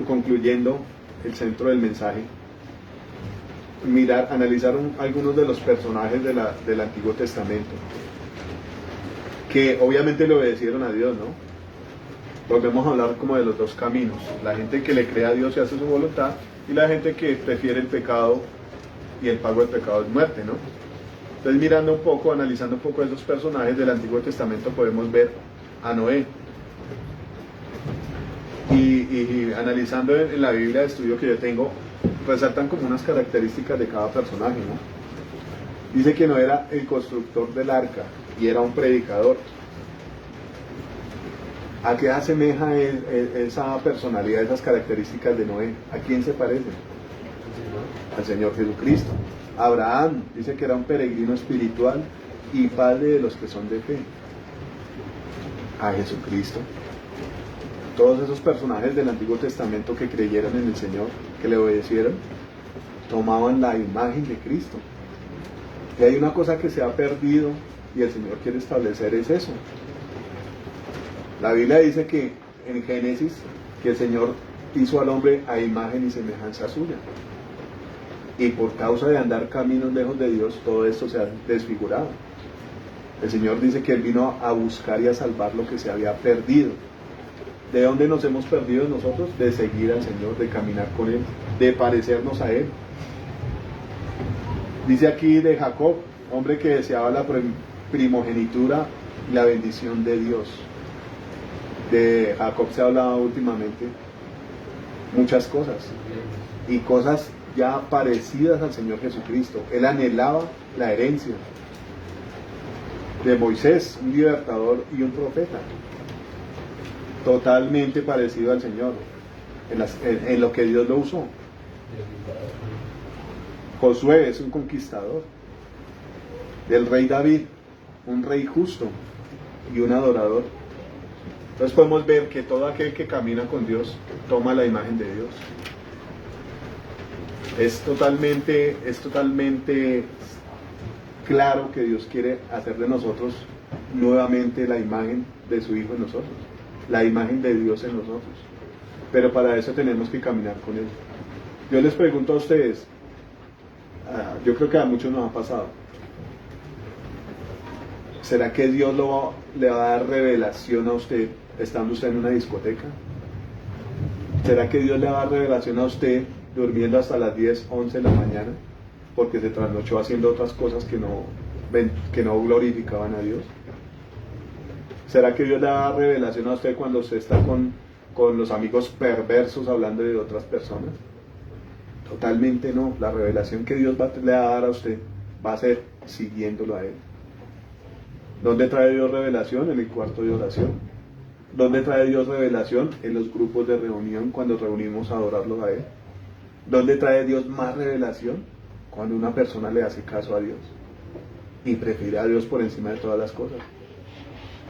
concluyendo el centro del mensaje, analizar algunos de los personajes del Antiguo Testamento que obviamente le obedecieron a Dios, ¿no? Volvemos a hablar como de los dos caminos: la gente que le cree a Dios y hace su voluntad, y la gente que prefiere el pecado, y el pago del pecado es muerte, ¿no? Entonces, analizando un poco esos personajes del Antiguo Testamento, podemos ver a Noé. Y y analizando en la Biblia de estudio que yo tengo, resaltan como unas características de cada personaje, ¿no? Dice que no era el constructor del arca y era un predicador. ¿A qué asemeja esa personalidad, esas características de Noé? ¿A quién se parece? Al Señor Jesucristo. Abraham dice que era un peregrino espiritual y padre de los que son de fe. A Jesucristo. Todos esos personajes del Antiguo Testamento que creyeron en el Señor, que le obedecieron, tomaban la imagen de Cristo. Y hay una cosa que se ha perdido y el Señor quiere establecer, es eso. La Biblia dice que en Génesis que el Señor hizo al hombre a imagen y semejanza suya. Y por causa de andar caminos lejos de Dios, todo esto se ha desfigurado. El Señor dice que Él vino a buscar y a salvar lo que se había perdido. ¿De dónde nos hemos perdido nosotros? De seguir al Señor, de caminar con Él, de parecernos a Él. Dice aquí de Jacob, hombre que deseaba la primogenitura y la bendición de Dios. De Jacob se ha hablado últimamente muchas cosas, y cosas ya parecidas al Señor Jesucristo. Él anhelaba la herencia de Moisés, un libertador y un profeta, totalmente parecido al Señor en lo que Dios lo usó. Josué es un conquistador. Del rey David, un rey justo y un adorador. Entonces podemos ver que todo aquel que camina con Dios toma la imagen de Dios. Es totalmente claro que Dios quiere hacer de nosotros nuevamente la imagen de su Hijo en nosotros, la imagen de Dios en nosotros. Pero para eso tenemos que caminar con Él. Yo les pregunto a ustedes, yo creo que a muchos nos ha pasado, ¿será que Dios le va a dar revelación a usted estando usted en una discoteca? ¿Será que Dios le va a dar revelación a usted durmiendo hasta las 10, 11 de la mañana porque se trasnochó haciendo otras cosas que no glorificaban a Dios? ¿Será que Dios le va a dar revelación a usted cuando usted está con los amigos perversos hablando de otras personas? Totalmente no. La revelación que Dios le va a dar a usted va a ser siguiéndolo a Él. ¿Dónde trae Dios revelación? En el cuarto de oración. ¿Dónde trae Dios revelación? En los grupos de reunión, cuando reunimos a adorarlo a Él. ¿Dónde trae Dios más revelación? Cuando una persona le hace caso a Dios y prefiere a Dios por encima de todas las cosas.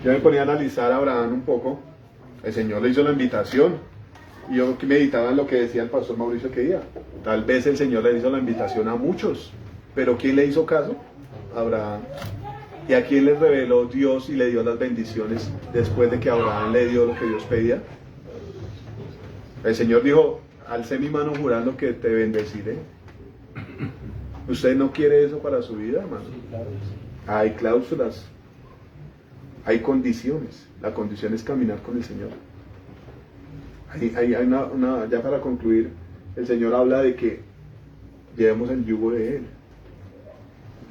Yo me ponía a analizar a Abraham un poco. El Señor le hizo la invitación y yo meditaba en lo que decía el pastor Mauricio que día. Tal vez el Señor le hizo la invitación a muchos, pero ¿quién le hizo caso? Abraham. ¿Y a quién le reveló Dios y le dio las bendiciones después de que Abraham le dio lo que Dios pedía? El Señor dijo: alcé mi mano jurando que te bendeciré. ¿Usted no quiere eso para su vida, hermano? Hay cláusulas, hay condiciones. La condición es caminar con el Señor. Hay ya para concluir, el Señor habla de que llevemos el yugo de Él.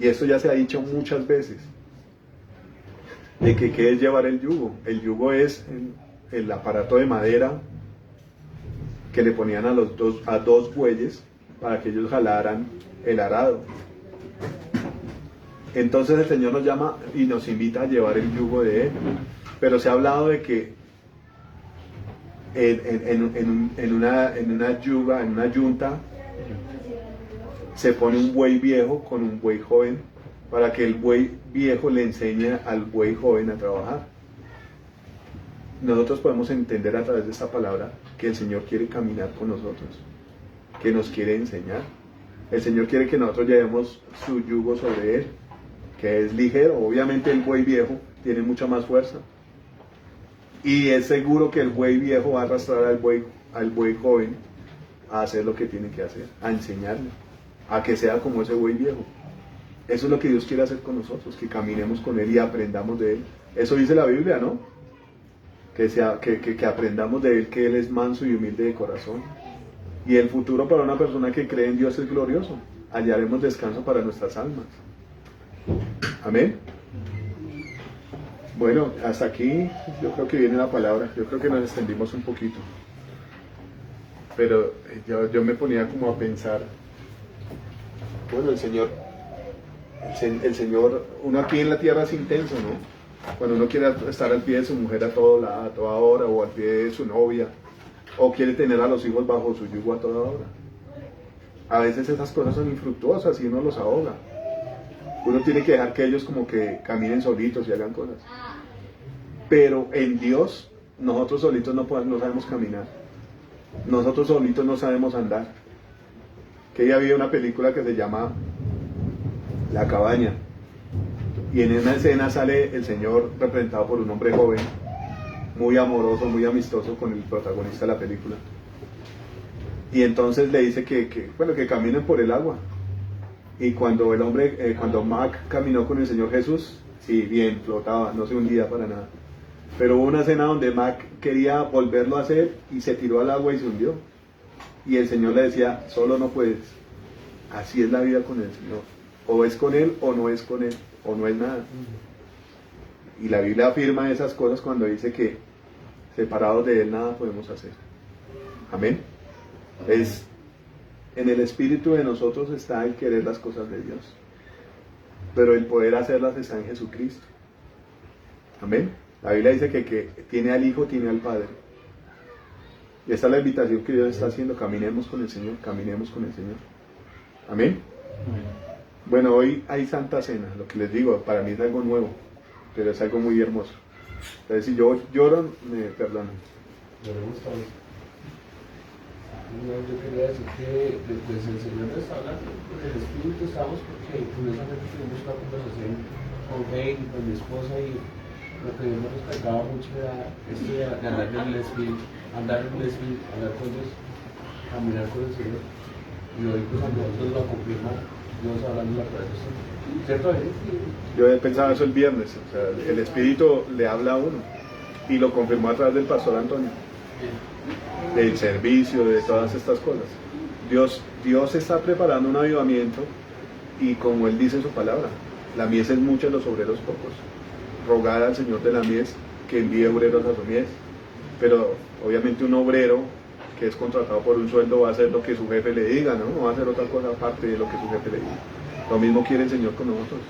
Y esto ya se ha dicho muchas veces. De que ¿qué es llevar el yugo? El yugo es el aparato de madera que le ponían a dos bueyes para que ellos jalaran el arado. Entonces el Señor nos llama y nos invita a llevar el yugo de Él. Pero se ha hablado de que en una yunta se pone un buey viejo con un buey joven para que el buey viejo le enseñe al buey joven a trabajar. Nosotros podemos entender a través de esta palabra que el Señor quiere caminar con nosotros, que nos quiere enseñar. El Señor quiere que nosotros llevemos su yugo sobre Él, que es ligero. Obviamente el buey viejo tiene mucha más fuerza. Y es seguro que el buey viejo va a arrastrar al buey joven a hacer lo que tiene que hacer, a enseñarle, a que sea como ese buey viejo. Eso es lo que Dios quiere hacer con nosotros, que caminemos con Él y aprendamos de Él. Eso dice la Biblia, ¿no? Que aprendamos de Él, que Él es manso y humilde de corazón. Y el futuro para una persona que cree en Dios es glorioso. Hallaremos descanso para nuestras almas. Amén. Bueno, hasta aquí yo creo que viene la palabra. Yo creo que nos extendimos un poquito. Pero yo me ponía como a pensar, bueno, el Señor, uno aquí en la tierra es intenso, ¿no? Cuando uno quiere estar al pie de su mujer a toda hora, o al pie de su novia, o quiere tener a los hijos bajo su yugo a toda hora. A veces esas cosas son infructuosas y uno los ahoga. Uno tiene que dejar que ellos como que caminen solitos y hagan cosas. Pero en Dios, nosotros solitos no sabemos caminar. Nosotros solitos no sabemos andar. Que ya había una película que se llama La Cabaña. Y en una escena sale el Señor representado por un hombre joven, muy amoroso, muy amistoso con el protagonista de la película. Y entonces le dice que caminen por el agua. Y cuando cuando Mac caminó con el Señor Jesús, sí, bien, flotaba, no se hundía para nada. Pero hubo una escena donde Mac quería volverlo a hacer y se tiró al agua y se hundió. Y el Señor le decía, solo no puedes. Así es la vida con el Señor. O es con Él o no es con Él, o no es nada. Y la Biblia afirma esas cosas cuando dice que separados de Él nada podemos hacer. Amén. En el espíritu de nosotros está el querer las cosas de Dios, pero el poder hacerlas está en Jesucristo. Amén. La Biblia dice que tiene al Hijo, tiene al Padre. Y esta es la invitación que Dios está haciendo. Caminemos con el Señor, caminemos con el Señor. Amén. Bueno, hoy hay Santa Cena. Lo que les digo, para mí es algo nuevo, pero es algo muy hermoso. Entonces, si yo lloro, me perdonan. No, yo quería decir que pues el Señor nos está hablando, porque el Espíritu estamos, porque curiosamente tuvimos una conversación con Faye y con mi esposa, y lo que Dios nos respetaba mucho era esto de andar en el Espíritu, andar con Dios, caminar con el Señor. Y hoy pues a nosotros lo confirma Dios hablando la palabra. ¿Cierto? Yo he pensado eso el viernes, o sea, el Espíritu le habla a uno, y lo confirmó a través del pastor Antonio. Del servicio, de todas estas cosas. Dios está preparando un avivamiento, y como Él dice en su palabra, la mies es mucha, los obreros pocos. Rogad al Señor de la mies que envíe obreros a su mies. Pero obviamente un obrero que es contratado por un sueldo va a hacer lo que su jefe le diga, ¿no? No va a hacer otra cosa aparte de lo que su jefe le diga. Lo mismo quiere el Señor con nosotros.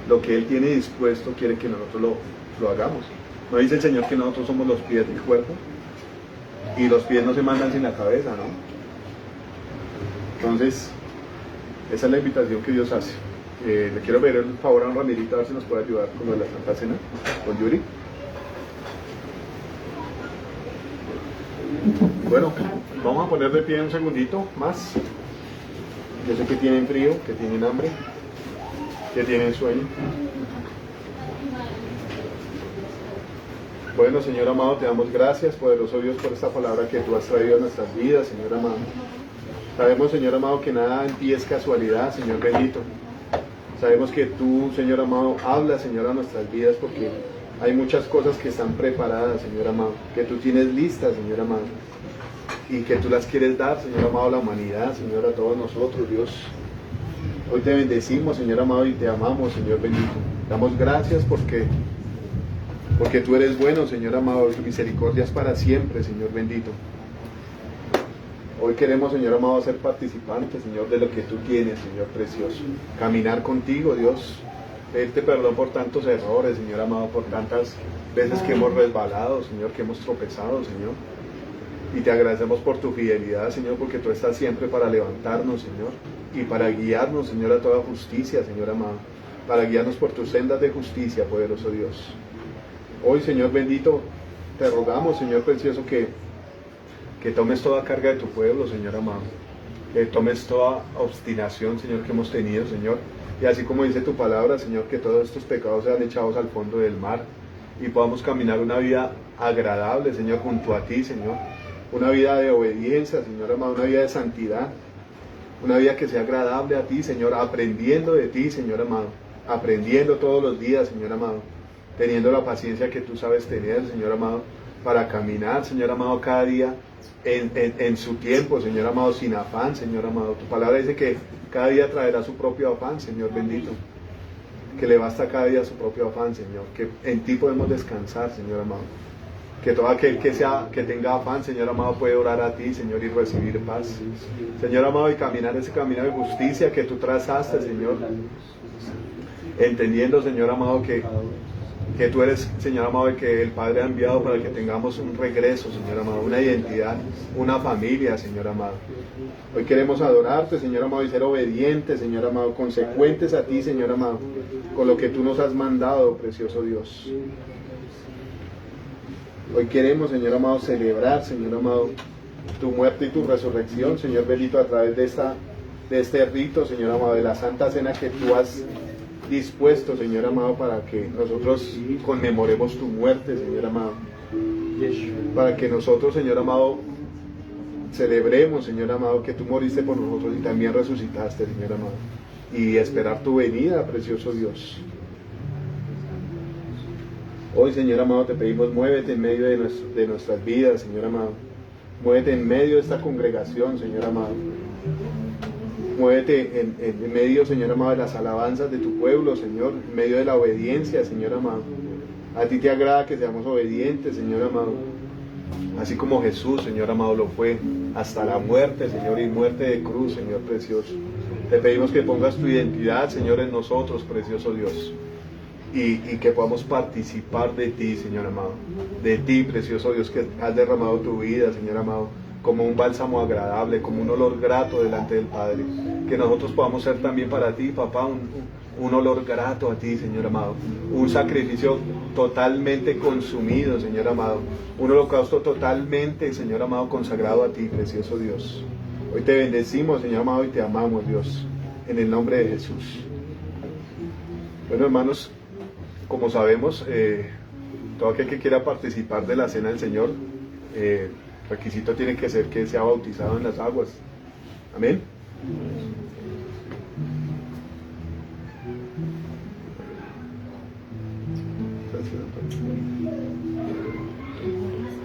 Lo que Él tiene dispuesto quiere que nosotros lo hagamos. ¿No dice el Señor que nosotros somos los pies del cuerpo? Y los pies no se mandan sin la cabeza, ¿no? Entonces, esa es la invitación que Dios hace. Le quiero pedir el favor a un Ramirito, a ver si nos puede ayudar con lo de la Santa Cena, con Yuri. Bueno, vamos a poner de pie un segundito más. Yo sé que tienen frío, que tienen hambre, que tienen sueño. Bueno, Señor amado, te damos gracias, poderoso Dios, por esta palabra que tú has traído a nuestras vidas, Señor amado. Sabemos, Señor amado, que nada en ti es casualidad, Señor bendito. Sabemos que tú, Señor amado, hablas, Señor, a nuestras vidas, porque hay muchas cosas que están preparadas, Señor amado, que tú tienes listas, Señor amado, y que tú las quieres dar, Señor amado, a la humanidad, Señor, a todos nosotros, Dios. Hoy te bendecimos, Señor amado, y te amamos, Señor bendito. Damos gracias porque tú eres bueno, Señor amado, y tu misericordia es para siempre, Señor bendito. Hoy queremos, Señor amado, ser participantes, Señor, de lo que tú tienes, Señor precioso. Caminar contigo, Dios. Pedirte perdón por tantos errores, Señor amado, por tantas veces que hemos resbalado, Señor, que hemos tropezado, Señor. Y te agradecemos por tu fidelidad, Señor, porque tú estás siempre para levantarnos, Señor, y para guiarnos, Señor, a toda justicia, Señor amado. Para guiarnos por tus sendas de justicia, poderoso Dios. Hoy, Señor bendito, te rogamos, Señor precioso, que tomes toda carga de tu pueblo, Señor amado. Que tomes toda obstinación, Señor, que hemos tenido, Señor. Y así como dice tu palabra, Señor, que todos estos pecados sean echados al fondo del mar y podamos caminar una vida agradable, Señor, junto a ti, Señor. Una vida de obediencia, Señor amado, una vida de santidad. Una vida que sea agradable a ti, Señor, aprendiendo de ti, Señor amado. Aprendiendo todos los días, Señor amado. Teniendo la paciencia que tú sabes tener, Señor amado, para caminar, Señor amado, cada día en su tiempo, Señor amado, sin afán, Señor amado. Tu palabra dice que cada día traerá su propio afán, Señor bendito. Que le basta cada día su propio afán, Señor. Que en ti podemos descansar, Señor amado. Que todo aquel que tenga afán, Señor amado, puede orar a ti, Señor, y recibir paz. Señor amado, y caminar ese camino de justicia que tú trazaste, Señor. Entendiendo, Señor amado, que tú eres, Señor amado, y que el Padre ha enviado para que tengamos un regreso, Señor amado, una identidad, una familia, Señor amado. Hoy queremos adorarte, Señor amado, y ser obedientes, Señor amado, consecuentes a ti, Señor amado, con lo que tú nos has mandado, precioso Dios. Hoy queremos, Señor amado, celebrar, Señor amado, tu muerte y tu resurrección, Señor bendito, a través de este rito, Señor amado, de la Santa Cena que tú has dispuesto, Señor amado, para que nosotros conmemoremos tu muerte, Señor amado. Para que nosotros, Señor amado, celebremos, Señor amado, que tú moriste por nosotros y también resucitaste, Señor amado. Y esperar tu venida, precioso Dios. Hoy, Señor amado, te pedimos, muévete en medio de nuestras vidas, Señor amado. Muévete en medio de esta congregación, Señor amado. Muévete en medio, Señor amado, de las alabanzas de tu pueblo, Señor. En medio de la obediencia, Señor amado. A ti te agrada que seamos obedientes, Señor amado. Así como Jesús, Señor amado, lo fue hasta la muerte, Señor, y muerte de cruz, Señor precioso. Te pedimos que pongas tu identidad, Señor, en nosotros, precioso Dios. Y que podamos participar de ti, Señor amado, de ti, precioso Dios, que has derramado tu vida, Señor amado, como un bálsamo agradable, como un olor grato delante del Padre. Que nosotros podamos ser también para ti, papá, un olor grato a ti, Señor amado, un sacrificio totalmente consumido, Señor amado, un holocausto totalmente, Señor amado, consagrado a ti, precioso Dios. Hoy te bendecimos, Señor amado, y te amamos, Dios, en el nombre de Jesús. Bueno, hermanos, como sabemos, todo aquel que quiera participar de la cena del Señor, requisito tiene que ser que sea bautizado en las aguas. Amén.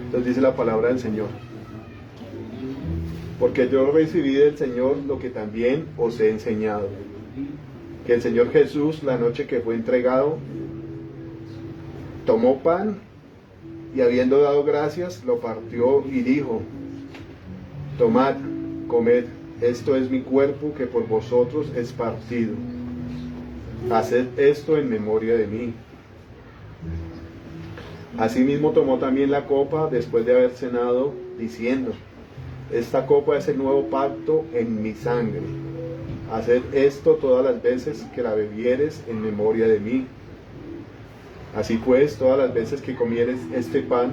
Entonces dice la palabra del Señor: porque yo recibí del Señor lo que también os he enseñado, que el Señor Jesús, la noche que fue entregado, tomó pan y, habiendo dado gracias, lo partió y dijo: tomad, comed, esto es mi cuerpo que por vosotros es partido. Haced esto en memoria de mí. Asimismo tomó también la copa después de haber cenado, diciendo: esta copa es el nuevo pacto en mi sangre. Haced esto todas las veces que la bebieres en memoria de mí. Así pues, todas las veces que comieres este pan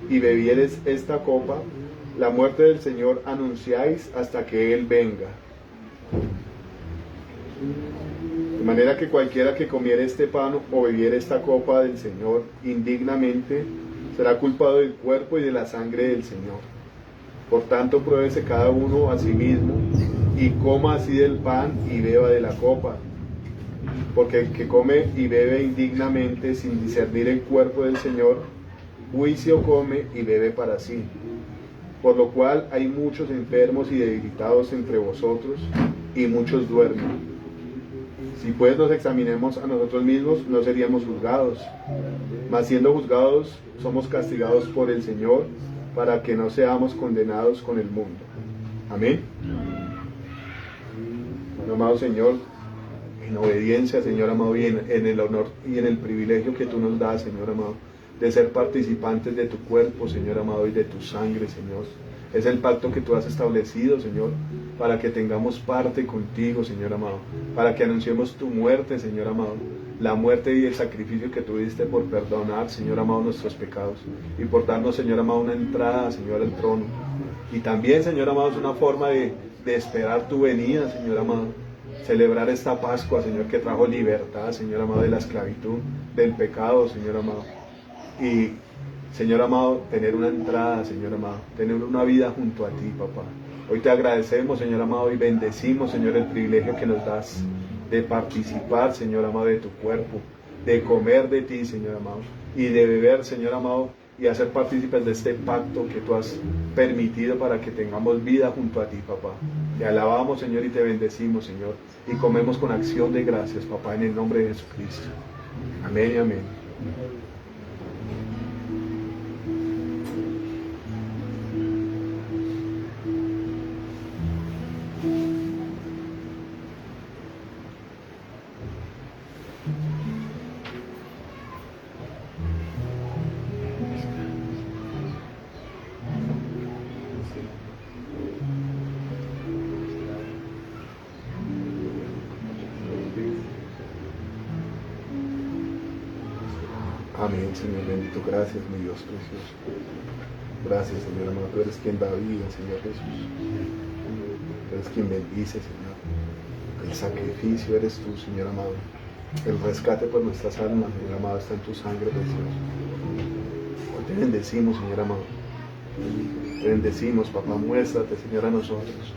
y bebieres esta copa, la muerte del Señor anunciáis hasta que Él venga. De manera que cualquiera que comiere este pan o bebiere esta copa del Señor indignamente, será culpado del cuerpo y de la sangre del Señor. Por tanto, pruébese cada uno a sí mismo, y coma así del pan y beba de la copa. Porque el que come y bebe indignamente, sin discernir el cuerpo del Señor, juicio come y bebe para sí. Por lo cual hay muchos enfermos y debilitados entre vosotros, y muchos duermen. Si pues nos examinemos a nosotros mismos, no seríamos juzgados. Mas siendo juzgados, somos castigados por el Señor, para que no seamos condenados con el mundo. Amén. Bueno, amado Señor, en obediencia, Señor amado, y en el honor y en el privilegio que tú nos das, Señor amado, de ser participantes de tu cuerpo, Señor amado, y de tu sangre, Señor. Es el pacto que tú has establecido, Señor, para que tengamos parte contigo, Señor amado, para que anunciemos tu muerte, Señor amado, la muerte y el sacrificio que tú diste por perdonar, Señor amado, nuestros pecados, y por darnos, Señor amado, una entrada, Señor, al trono. Y también, Señor amado, es una forma de esperar tu venida, Señor amado, celebrar esta Pascua, Señor, que trajo libertad, Señor amado, de la esclavitud, del pecado, Señor amado. Y, Señor amado, tener una entrada, Señor amado, tener una vida junto a ti, papá. Hoy te agradecemos, Señor amado, y bendecimos, Señor, el privilegio que nos das de participar, Señor amado, de tu cuerpo, de comer de ti, Señor amado, y de beber, Señor amado, y hacer partícipes de este pacto que tú has permitido para que tengamos vida junto a ti, papá. Te alabamos, Señor, y te bendecimos, Señor, y comemos con acción de gracias, papá, en el nombre de Jesucristo. Amén y amén. Amén, Señor bendito. Gracias, mi Dios precioso. Gracias, Señor amado. Tú eres quien da vida, Señor Jesús. Tú eres quien bendice, Señor. El sacrificio eres tú, Señor amado. El rescate por nuestras almas, Señor amado, está en tu sangre preciosa. Hoy te bendecimos, Señor amado. Te bendecimos, papá. Muéstrate, Señor, a nosotros.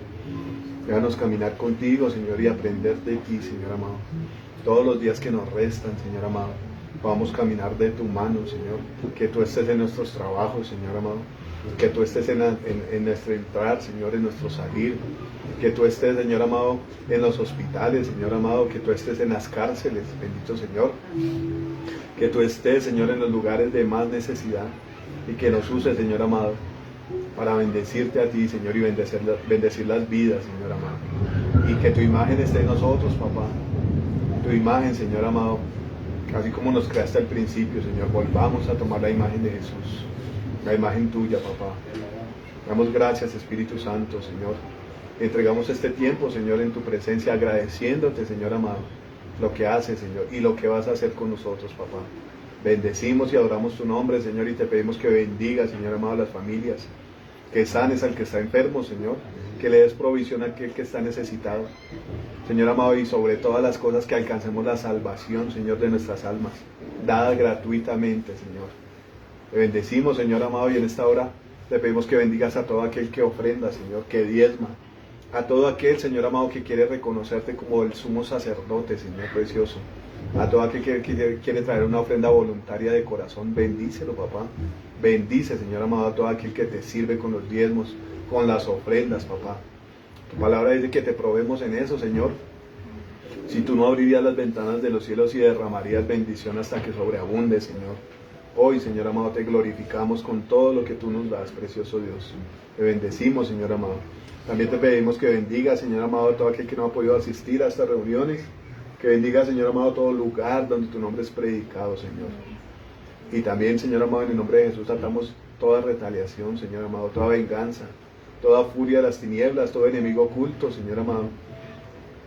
Déjanos caminar contigo, Señor, y aprender de ti, Señor amado. Todos los días que nos restan, Señor amado, podamos caminar de tu mano, Señor. Que tú estés en nuestros trabajos, Señor amado. Que tú estés en nuestro entrar, Señor, en nuestro salir. Que tú estés, Señor amado, en los hospitales, Señor amado. Que tú estés en las cárceles, bendito Señor. Que tú estés, Señor, en los lugares de más necesidad. Y que nos uses, Señor amado, para bendecirte a ti, Señor, y bendecir las vidas, Señor amado. Y que tu imagen esté en nosotros, papá. Tu imagen, Señor amado, así como nos creaste al principio, Señor, volvamos a tomar la imagen de Jesús, la imagen tuya, papá. Damos gracias, Espíritu Santo, Señor. Entregamos este tiempo, Señor, en tu presencia, agradeciéndote, Señor amado, lo que haces, Señor, y lo que vas a hacer con nosotros, papá. Bendecimos y adoramos tu nombre, Señor, y te pedimos que bendiga, Señor amado, a las familias, que sanes al que está enfermo, Señor, que le des provisión a aquel que está necesitado. Señor amado, y sobre todas las cosas que alcancemos la salvación, Señor, de nuestras almas, dada gratuitamente, Señor. Te bendecimos, Señor amado, y en esta hora te pedimos que bendigas a todo aquel que ofrenda, Señor, que diezma, a todo aquel, Señor amado, que quiere reconocerte como el sumo sacerdote, Señor precioso, a todo aquel que quiere traer una ofrenda voluntaria de corazón, bendícelo, papá. Bendice, Señor amado, a todo aquel que te sirve con los diezmos, con las ofrendas, papá. Tu palabra dice que te probemos en eso, Señor. Si tú no abrirías las ventanas de los cielos y derramarías bendición hasta que sobreabunde, Señor. Hoy, Señor amado, te glorificamos con todo lo que tú nos das, precioso Dios. Te bendecimos, Señor amado. También te pedimos que bendiga, Señor amado, a todo aquel que no ha podido asistir a estas reuniones. Que bendiga, Señor amado, todo lugar donde tu nombre es predicado, Señor. Y también, Señor amado, en el nombre de Jesús atamos toda retaliación, Señor amado, toda venganza, toda furia de las tinieblas, todo enemigo oculto, Señor amado.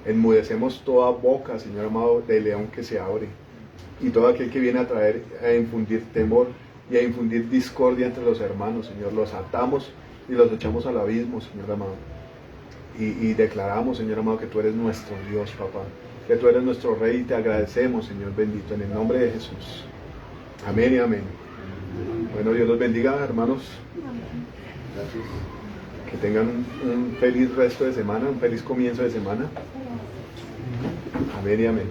Enmudecemos toda boca, Señor amado, de león que se abre. Y todo aquel que viene a infundir temor y a infundir discordia entre los hermanos, Señor, los atamos y los echamos al abismo, Señor amado. Y declaramos, Señor amado, que tú eres nuestro Dios, papá. Que tú eres nuestro Rey y te agradecemos, Señor bendito, en el nombre de Jesús. Amén y amén. Bueno, Dios los bendiga, hermanos. Que tengan un feliz resto de semana, un feliz comienzo de semana. Amén y amén.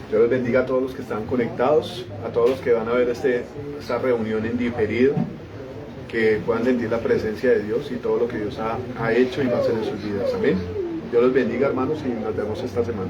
Dios los bendiga a todos los que están conectados, a todos los que van a ver esta reunión en diferido, que puedan sentir la presencia de Dios y todo lo que Dios ha hecho y va a hacer en sus vidas. Amén. Dios los bendiga, hermanos, y nos vemos esta semana.